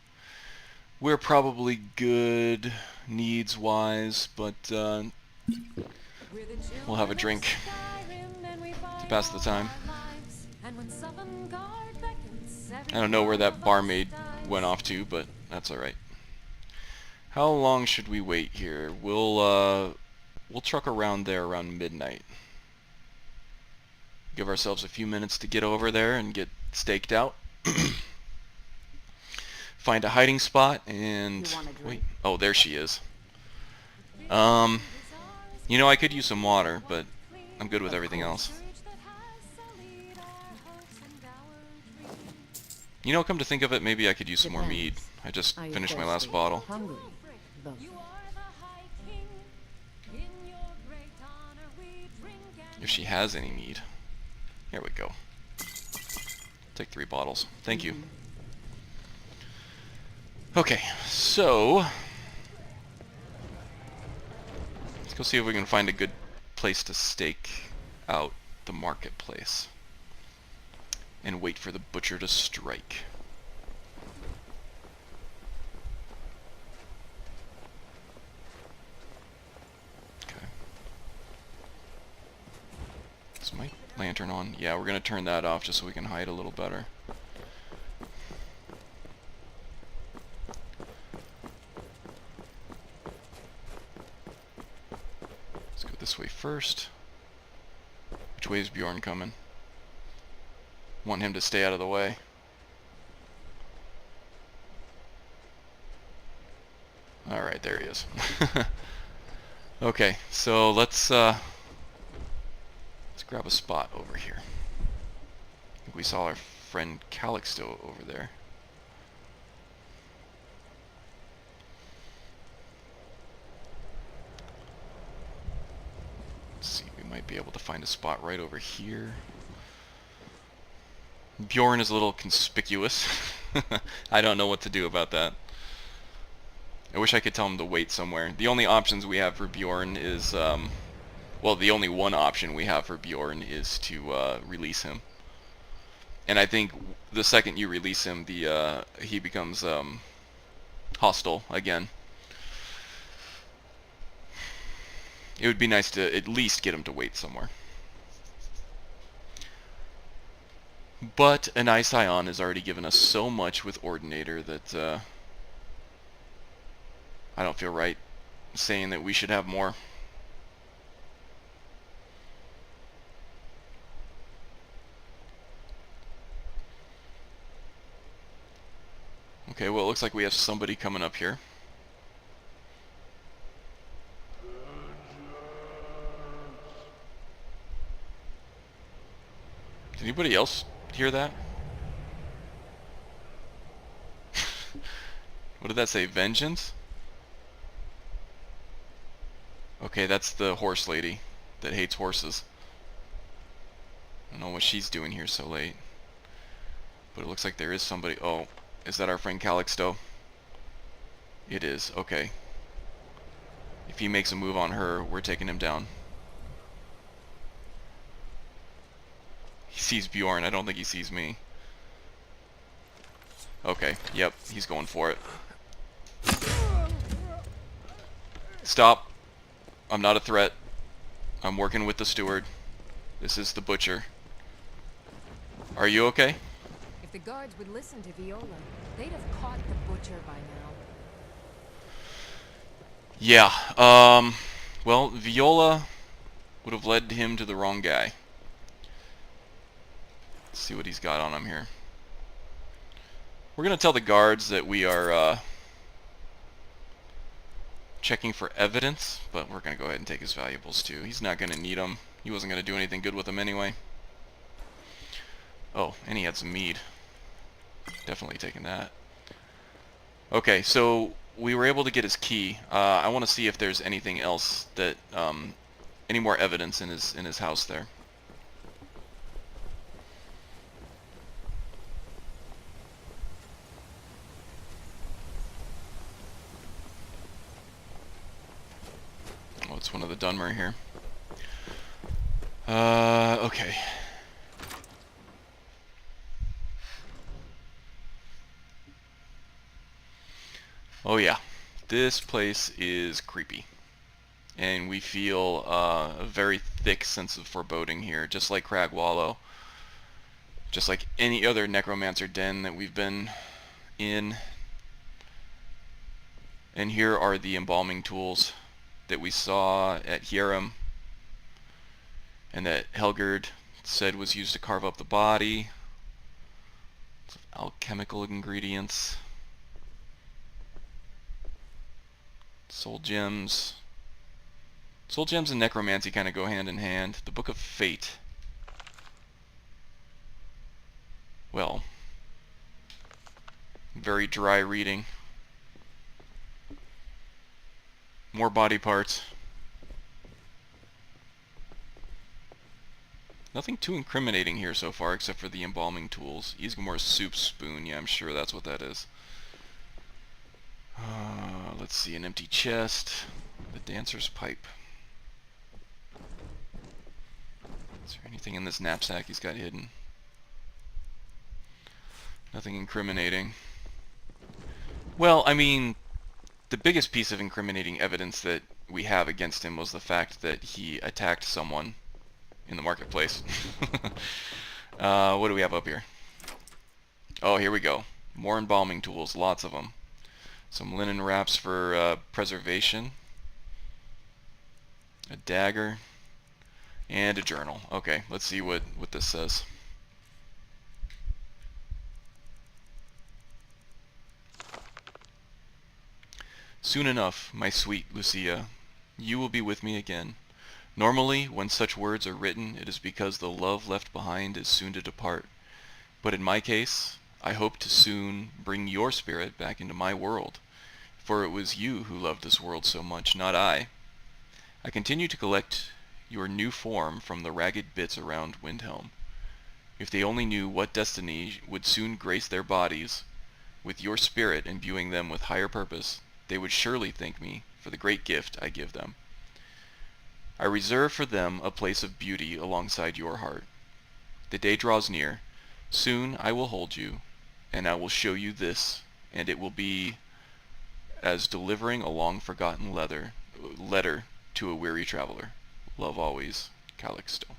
Speaker 1: we're probably good needs-wise, but we'll have a drink to pass the time. I don't know where that barmaid went off to, but that's alright. How long should we wait here? We'll truck around there around midnight. Give ourselves a few minutes to get over there and get staked out. Find a hiding spot and wait. Oh, there she is. You know, I could use some water, but I'm good with everything else. You know, come to think of it, maybe I could use some more mead. I just finished my last bottle.
Speaker 10: Hungry.
Speaker 1: If she has any mead. Here we go. Take 3 bottles. Thank you. Okay, so let's go see if we can find a good place to stake out the marketplace and wait for the butcher to strike. Okay. Is my lantern on? Yeah, we're gonna turn that off just so we can hide a little better. Let's go this way first. Which way is Bjorn coming? Want him to stay out of the way. Alright, there he is. Okay, so let's grab a spot over here. I think we saw our friend Calixto over there. Let's see, we might be able to find a spot right over here. Bjorn is a little conspicuous. I don't know what to do about that. I wish I could tell him to wait somewhere. The only options we have for Bjorn is, well, the only one option we have for Bjorn is to release him. And I think the second you release him, he becomes hostile again. It would be nice to at least get him to wait somewhere. But an Ice Ion has already given us so much with Ordinator that I don't feel right saying that we should have more. Okay, well, it looks like we have somebody coming up here. Did anybody else hear that? What did that say? Vengeance? Okay, that's the horse lady that hates horses. I don't know what she's doing here so late. But it looks like there is somebody. Oh, is that our friend Calixto? It is. Okay. If he makes a move on her, we're taking him down. He sees Bjorn. I don't think he sees me. Okay. Yep. He's going for it. Stop. I'm not a threat. I'm working with the steward. This is the butcher. Are you okay?
Speaker 12: If the guards would listen to Viola, they'd have caught the butcher by now.
Speaker 1: Yeah. Well, Viola would have led him to the wrong guy. Let's see what he's got on him here. We're going to tell the guards that we are checking for evidence, but we're going to go ahead and take his valuables too. He's not going to need them. He wasn't going to do anything good with them anyway. Oh, and he had some mead. Definitely taking that. Okay, so we were able to get his key. I want to see if there's anything else that, any more evidence in his house there. Oh, it's one of the Dunmer here. Okay. Oh yeah, this place is creepy. And we feel a very thick sense of foreboding here, just like Crag Wallow. Just like any other necromancer den that we've been in. And here are the embalming tools that we saw at Hierum, and that Helgerd said was used to carve up the body. Alchemical ingredients. Soul gems. Soul gems and necromancy kind of go hand in hand. The Book of Fate. Well, very dry reading. More body parts. Nothing too incriminating here so far, except for the embalming tools. Isgamor's soup spoon. Yeah, I'm sure that's what that is. Let's see, an empty chest. The dancer's pipe. Is there anything in this knapsack he's got hidden? Nothing incriminating. Well, I mean, the biggest piece of incriminating evidence that we have against him was the fact that he attacked someone in the marketplace. What do we have up here? Oh, here we go. More embalming tools, lots of them. Some linen wraps for preservation. A dagger. And a journal. Okay, let's see what this says. Soon enough, my sweet Lucia, you will be with me again. Normally, when such words are written, it is because the love left behind is soon to depart. But in my case, I hope to soon bring your spirit back into my world, for it was you who loved this world so much, not I. I continue to collect your new form from the ragged bits around Windhelm. If they only knew what destiny would soon grace their bodies, with your spirit imbuing them with higher purpose, they would surely thank me for the great gift I give them. I reserve for them a place of beauty alongside your heart. The day draws near. Soon I will hold you, and I will show you this, and it will be as delivering a long-forgotten letter to a weary traveler. Love always, Calixto.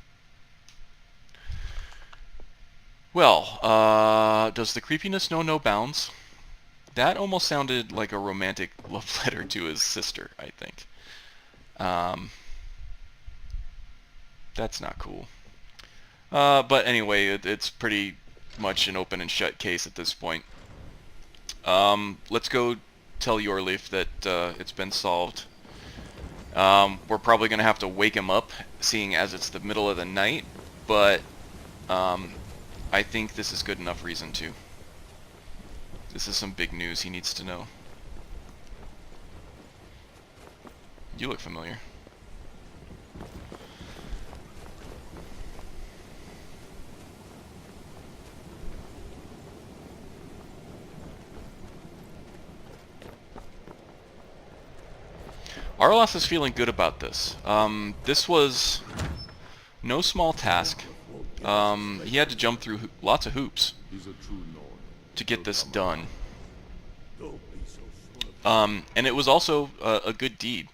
Speaker 1: Well, does the creepiness know no bounds? That almost sounded like a romantic love letter to his sister, I think. That's not cool. But anyway, it's pretty much an open and shut case at this point. Let's go tell Yorleaf that it's been solved. We're probably going to have to wake him up, seeing as it's the middle of the night, but I think this is good enough reason to. This is some big news he needs to know. You look familiar. Araelas is feeling good about this. This was no small task. He had to jump through lots of hoops to get this done. And it was also a good deed.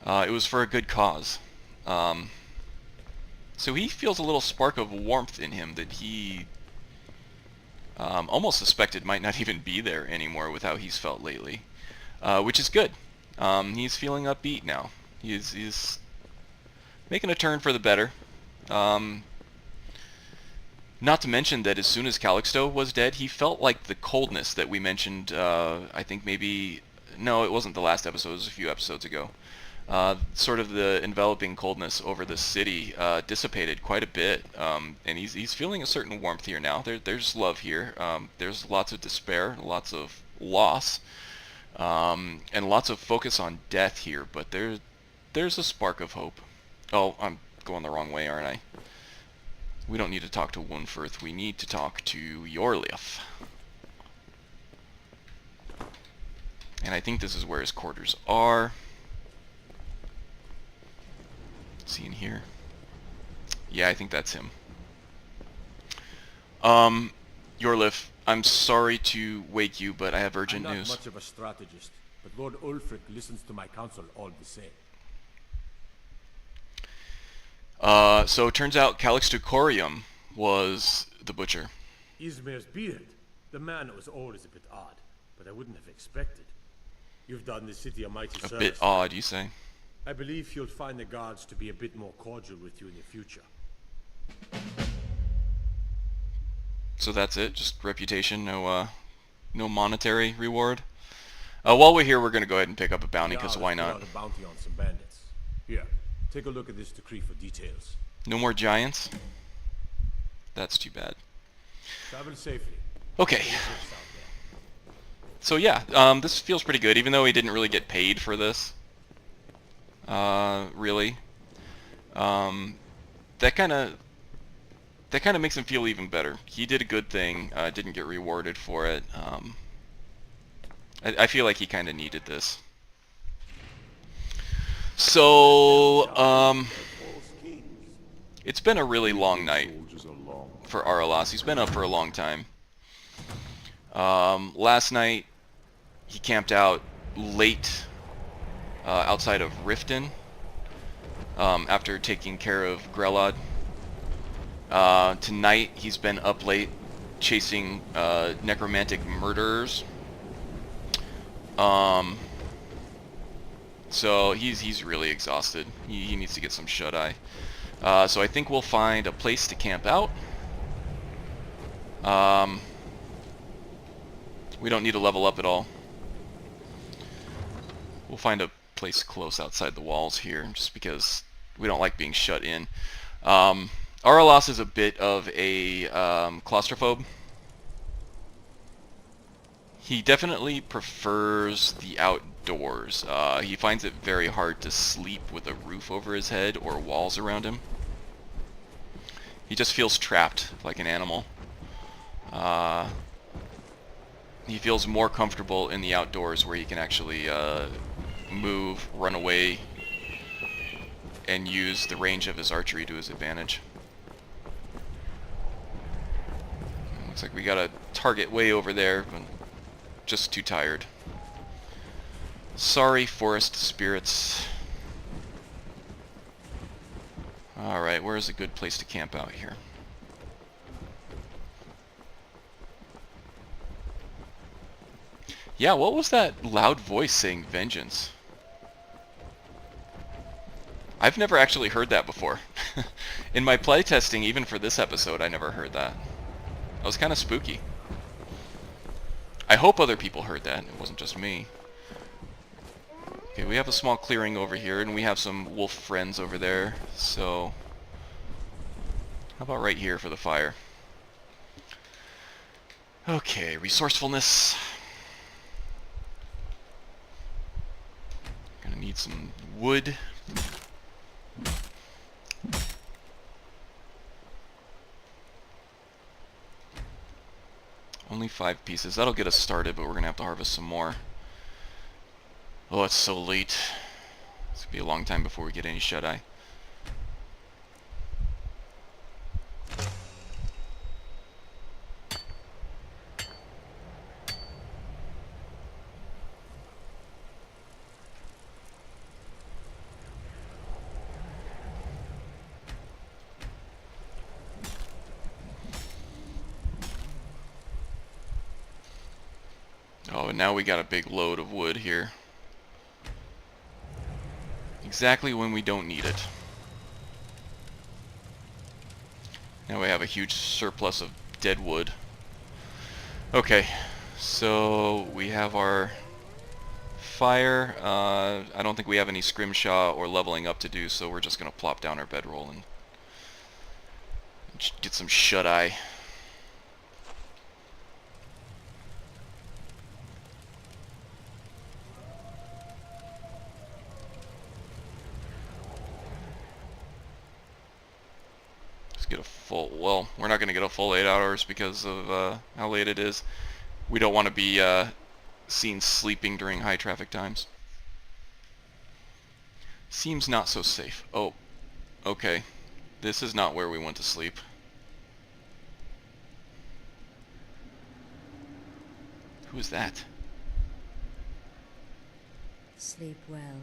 Speaker 1: It was for a good cause. So he feels a little spark of warmth in him that he almost suspected might not even be there anymore with how he's felt lately. Which is good. He's feeling upbeat now. He's making a turn for the better. Not to mention that as soon as Calixto was dead, he felt like the coldness that we mentioned, I think maybe... No, it wasn't the last episode, it was a few episodes ago. Sort of the enveloping coldness over the city dissipated quite a bit, and he's feeling a certain warmth here now. There's love here. There's lots of despair, lots of loss, and lots of focus on death here, but there's a spark of hope. Oh, I'm going the wrong way, aren't I? We don't need to talk to Wunferth, we need to talk to Yorleaf. And I think this is where his quarters are. See in here? Yeah, I think that's him. Yorleaf, I'm sorry to wake you, but I have urgent
Speaker 2: I'm not
Speaker 1: news.
Speaker 2: much of a strategist, but Lord Ulfric listens to my counsel all the same.
Speaker 1: So it turns out Calixto Corium was the butcher.
Speaker 2: Ismir's beard. The man was always a bit odd, but I wouldn't have expected. You've done the city a mighty service.
Speaker 1: A bit odd, you say?
Speaker 2: I believe you'll find the guards to be a bit more cordial with you in the future.
Speaker 1: So that's it? Just reputation, no monetary reward? While we're here, we're going to go ahead and pick up a bounty, because why not?
Speaker 2: Put out a bounty on some bandits. Here, take a look at this decree for details.
Speaker 1: No more giants? That's too bad.
Speaker 2: Travel safely.
Speaker 1: Okay. So yeah, this feels pretty good, even though he didn't really get paid for this. Really. That kind of makes him feel even better. He did a good thing, didn't get rewarded for it. I feel like he kind of needed this. So, it's been a really long night for Araelas. He's been up for a long time. Last night, he camped out late outside of Riften after taking care of Grelod. Tonight, he's been up late chasing necromantic murderers. So he's really exhausted. He needs to get some shut-eye. So I think we'll find a place to camp out. We don't need to level up at all. We'll find a place close outside the walls here, just because we don't like being shut in. Araelas is a bit of a claustrophobe. He definitely prefers the outdoors. He finds it very hard to sleep with a roof over his head or walls around him. He just feels trapped like an animal. He feels more comfortable in the outdoors where he can actually move, run away, and use the range of his archery to his advantage. Looks like we got a target way over there, but just too tired. Sorry, forest spirits. Alright, where's a good place to camp out here? Yeah, what was that loud voice saying vengeance? I've never actually heard that before. In my playtesting, even for this episode, I never heard that. That was kind of spooky. I hope other people heard that. It wasn't just me. Okay, we have a small clearing over here, and we have some wolf friends over there, so... How about right here for the fire? Okay, resourcefulness. Gonna need some wood. Only 5 pieces. That'll get us started, but we're gonna have to harvest some more. Oh, it's so late. It's gonna be a long time before we get any shut-eye. Oh, and now we got a big load of wood here. Exactly when we don't need it. Now we have a huge surplus of dead wood. Okay, so we have our fire. I don't think we have any scrimshaw or leveling up to do, so we're just going to plop down our bedroll and get some shut-eye. Get a full, well, we're not going to get a full 8 hours because of how late it is. We don't want to be seen sleeping during high traffic times. Seems not so safe. Oh, okay. This is not where we want to sleep. Who is that?
Speaker 13: Sleep well.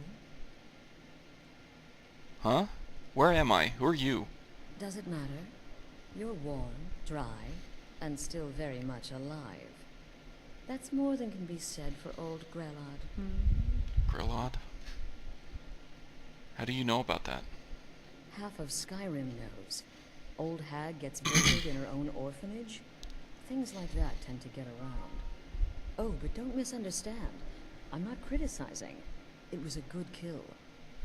Speaker 1: Huh? Where am I? Who are you?
Speaker 13: Does it matter? You're warm, dry, and still very much alive. That's more than can be said for old Grelod.
Speaker 1: Grelod? How do you know about that?
Speaker 13: Half of Skyrim knows. Old hag gets butchered in her own orphanage. Things like that tend to get around. Oh, but don't misunderstand. I'm not criticizing. It was a good kill.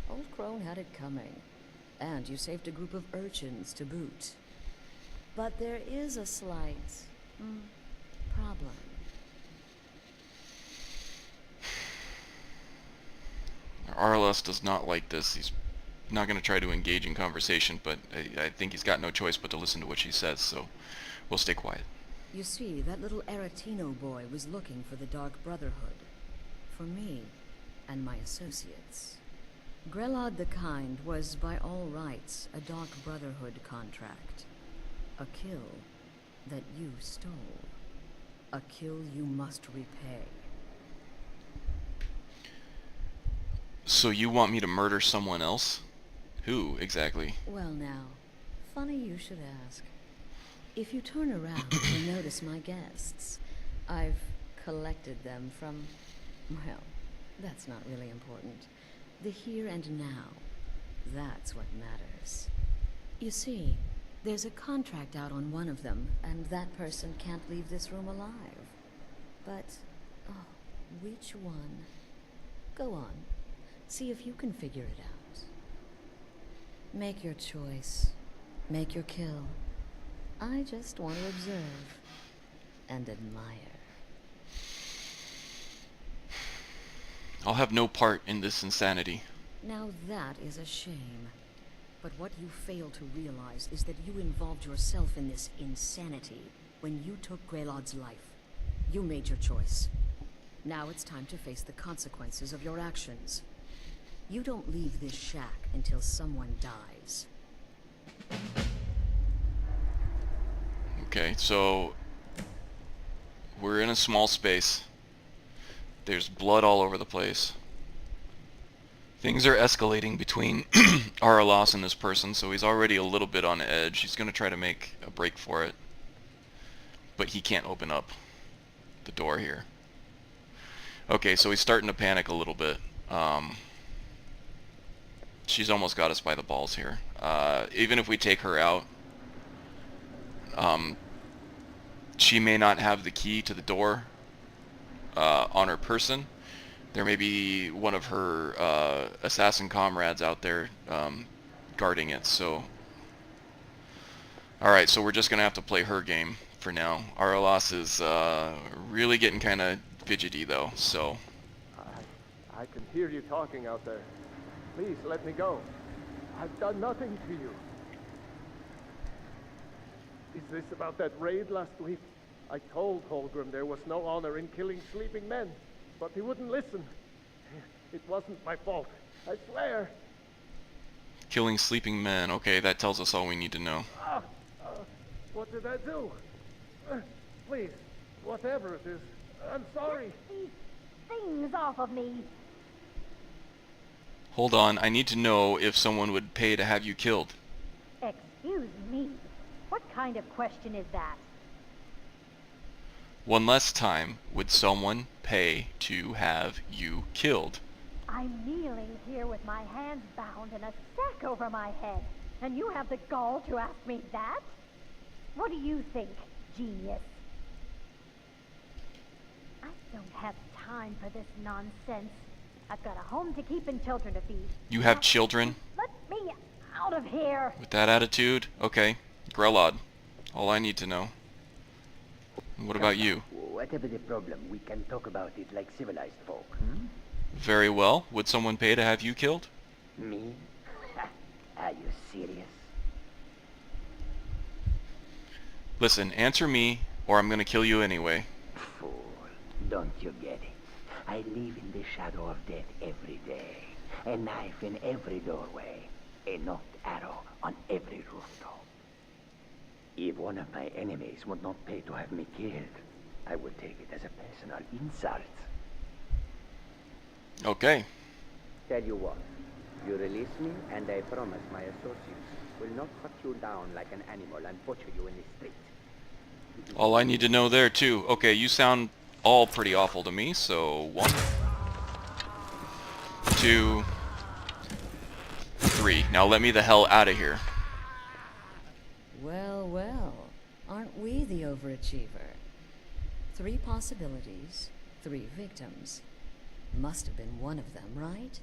Speaker 13: Old Crone had it coming. And you saved a group of urchins to boot. But there is a slight problem.
Speaker 1: Araelas does not like this. He's not going to try to engage in conversation, but I think he's got no choice but to listen to what she says, so we'll stay quiet.
Speaker 13: You see, that little Aretino boy was looking for the Dark Brotherhood. For me and my associates. Grelod the Kind was, by all rights, a Dark Brotherhood contract. A kill that you stole. A kill you must repay.
Speaker 1: So you want me to murder someone else? Who, exactly?
Speaker 13: Well now, funny you should ask. If you turn around, you'll notice my guests. I've collected them from, well, that's not really important. The here and now. That's what matters. You see, there's a contract out on one of them, and that person can't leave this room alive. But, oh, which one? Go on. See if you can figure it out. Make your choice. Make your kill. I just want to observe and admire.
Speaker 1: I'll have no part in this insanity.
Speaker 13: Now that is a shame. But what you fail to realize is that you involved yourself in this insanity when you took Grelod's life. You made your choice. Now it's time to face the consequences of your actions. You don't leave this shack until someone dies.
Speaker 1: Okay, so we're in a small space. There's blood all over the place. Things are escalating between Araelas and this person, so he's already a little bit on edge. He's going to try to make a break for it. But he can't open up the door here. Okay, so he's starting to panic a little bit. She's almost got us by the balls here. Even if we take her out, she may not have the key to the door, on her person. There may be one of her assassin comrades out there guarding it. So, all right, so we're just gonna have to play her game for now. Araelas is really getting kind of fidgety though. So,
Speaker 14: I can hear you talking out there. Please let me go. I've done nothing to you. Is this about that raid last week? I told Holgrim there was no honor in killing sleeping men, but he wouldn't listen. It wasn't my fault, I swear.
Speaker 1: killing sleeping men. Okay, that tells us all we need to know.
Speaker 14: What did I do? Please, whatever it is, I'm sorry.
Speaker 6: Get these things off of me.
Speaker 1: Hold on, I need to know if someone would pay to have you killed.
Speaker 6: Excuse me. What kind of question is that?
Speaker 1: One less time, would someone pay to have you killed?
Speaker 6: I'm kneeling here with my hands bound and a sack over my head, and you have the gall to ask me that? What do you think, genius? I don't have time for this nonsense. I've got a home to keep and children to feed.
Speaker 1: You have children?
Speaker 6: Let me out of here!
Speaker 1: With that attitude? Okay. Grelod. All I need to know. And what about you?
Speaker 15: Whatever the problem, we can talk about it like civilized folk,
Speaker 1: Very well. Would someone pay to have you killed?
Speaker 15: Me? Are you serious?
Speaker 1: Listen, answer me, or I'm gonna kill you anyway.
Speaker 15: Fool, don't you get it? I live in the shadow of death every day. A knife in every doorway. A knocked arrow on every rooftop. If one of my enemies would not pay to have me killed, I would take it as a personal insult.
Speaker 1: Okay.
Speaker 15: Tell you what, you release me and I promise my associates will not cut you down like an animal and butcher you in the street.
Speaker 1: All I need to know there, too. Okay, you sound all pretty awful to me, so 1, 2, 3. Now let me the hell out of here.
Speaker 13: Well, well, aren't we the overachiever? 3 possibilities, 3 victims. Must have been one of them, right?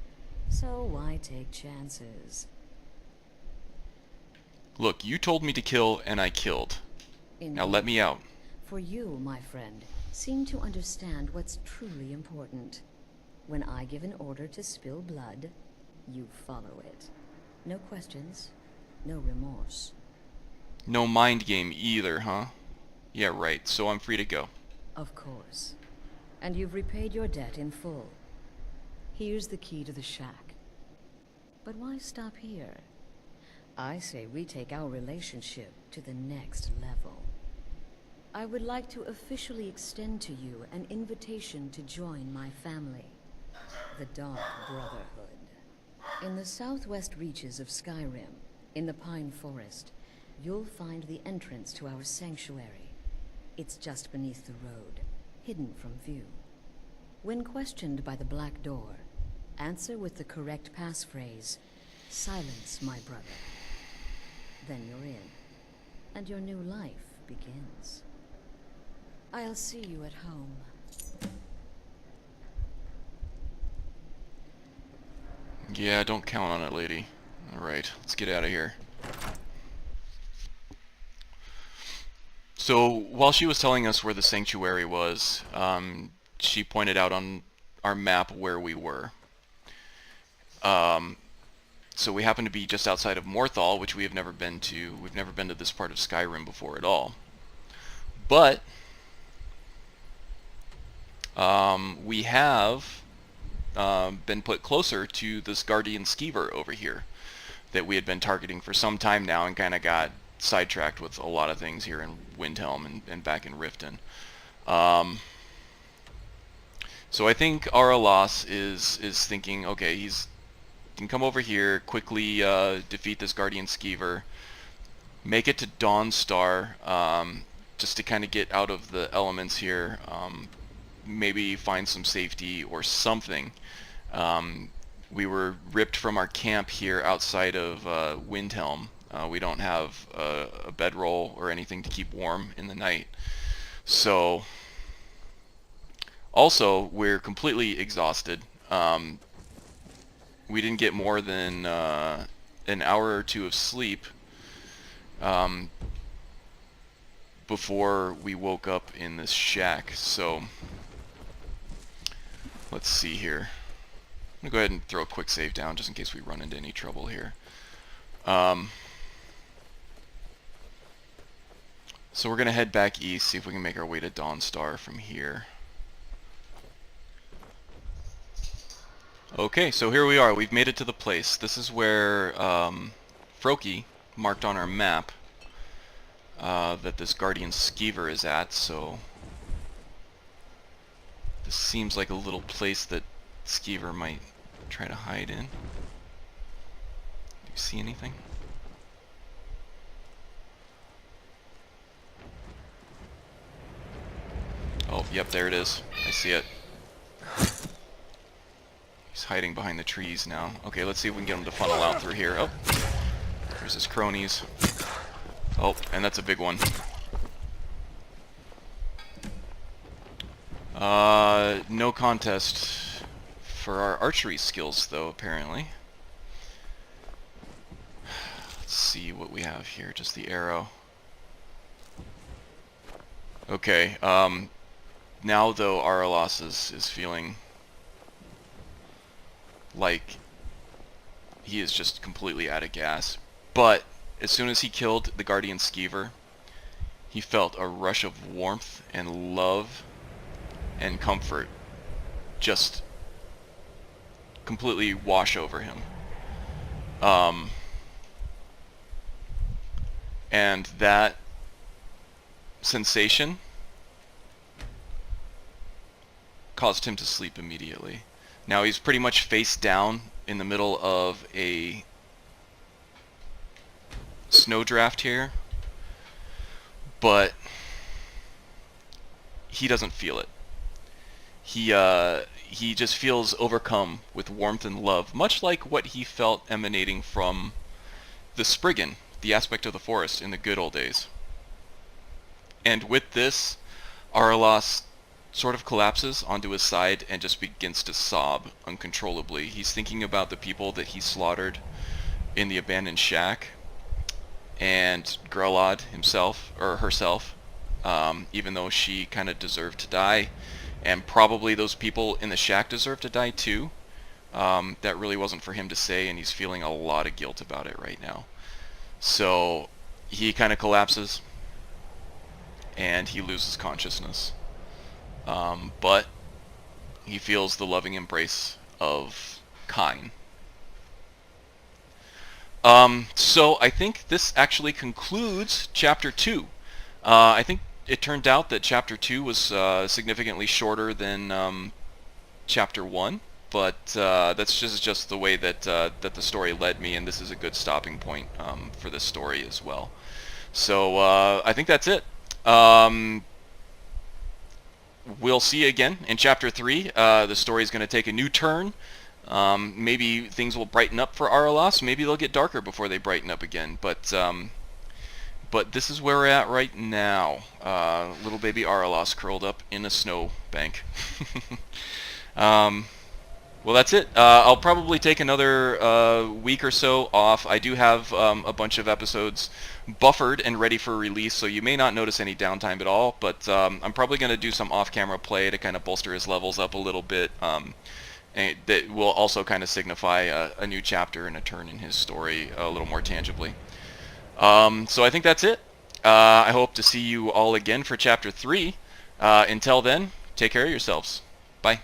Speaker 13: So why take chances?
Speaker 1: Look, you told me to kill, and I killed. Now let me out.
Speaker 13: For you, my friend, seem to understand what's truly important. When I give an order to spill blood, you follow it. No questions, no remorse.
Speaker 1: No mind game either, huh? Yeah, right, so I'm free to go.
Speaker 13: Of course. And you've repaid your debt in full. Here's the key to the shack. But why stop here? I say we take our relationship to the next level. I would like to officially extend to you an invitation to join my family, the Dark Brotherhood. In the southwest reaches of Skyrim, in the Pine Forest, you'll find the entrance to our sanctuary. It's just beneath the road, hidden from view. When questioned by the Black Door, answer with the correct passphrase, "Silence, my brother." Then you're in, and your new life begins. I'll see you at home.
Speaker 1: Yeah, don't count on it, lady. Alright, let's get out of here. So, while she was telling us where the sanctuary was, she pointed out on our map where we were. So we happen to be just outside of Morthal, which we have never been to. We've never been to this part of Skyrim before at all. But we have been put closer to this Guardian Skeever over here that we had been targeting for some time now and kind of got sidetracked with a lot of things here in Windhelm and back in Riften. So I think Araelas is thinking, okay, he's can come over here, quickly defeat this Guardian Skeever, make it to Dawnstar, just to kind of get out of the elements here, maybe find some safety or something. We were ripped from our camp here outside of Windhelm. We don't have a bedroll or anything to keep warm in the night. So Also, we're completely exhausted. We didn't get more than an hour or two of sleep before we woke up in this shack. So let's see here. I'm going to go ahead and throw a quick save down just in case we run into any trouble here. So we're going to head back east, see if we can make our way to Dawnstar from here. Okay, so here we are. We've made it to the place. This is where Froki marked on our map that this Guardian Skeever is at, so this seems like a little place that Skeever might try to hide in. Do you see anything? Oh, yep, there it is. I see it. He's hiding behind the trees now. Okay, let's see if we can get him to funnel out through here. Oh, there's his cronies. Oh, and that's a big one. No contest for our archery skills, though, apparently. Let's see what we have here. Just the arrow. Okay, now, though, Araelas is feeling like he is just completely out of gas. But as soon as he killed the Guardian Skeever, he felt a rush of warmth and love and comfort just completely wash over him. And that sensation caused him to sleep immediately. Now he's pretty much face down in the middle of a snowdraft here, but he doesn't feel it. He just feels overcome with warmth and love, much like what he felt emanating from the Spriggan, the aspect of the forest in the good old days. And with this, Araelas sort of collapses onto his side and just begins to sob uncontrollably. He's thinking about the people that he slaughtered in the abandoned shack, and Grelod himself, or herself, even though she kind of deserved to die, and probably those people in the shack deserved to die too. That really wasn't for him to say, and he's feeling a lot of guilt about it right now. So he kind of collapses, and he loses consciousness. But he feels the loving embrace of Kine. So I think this actually concludes Chapter 2. I think it turned out that Chapter 2 was significantly shorter than Chapter 1, but that's just the way that that the story led me, and this is a good stopping point for this story as well. So I think that's it. We'll see you again in Chapter 3. The story is going to take a new turn. Maybe things will brighten up for Araelas. Maybe they'll get darker before they brighten up again. But this is where we're at right now. Little baby Araelas curled up in a snow bank. Well, that's it. I'll probably take another week or so off. I do have a bunch of episodes buffered and ready for release, so you may not notice any downtime at all, but I'm probably going to do some off-camera play to kind of bolster his levels up a little bit. And that will also kind of signify a new chapter and a turn in his story a little more tangibly. So I think that's it. I hope to see you all again for Chapter 3. Until then, take care of yourselves. Bye.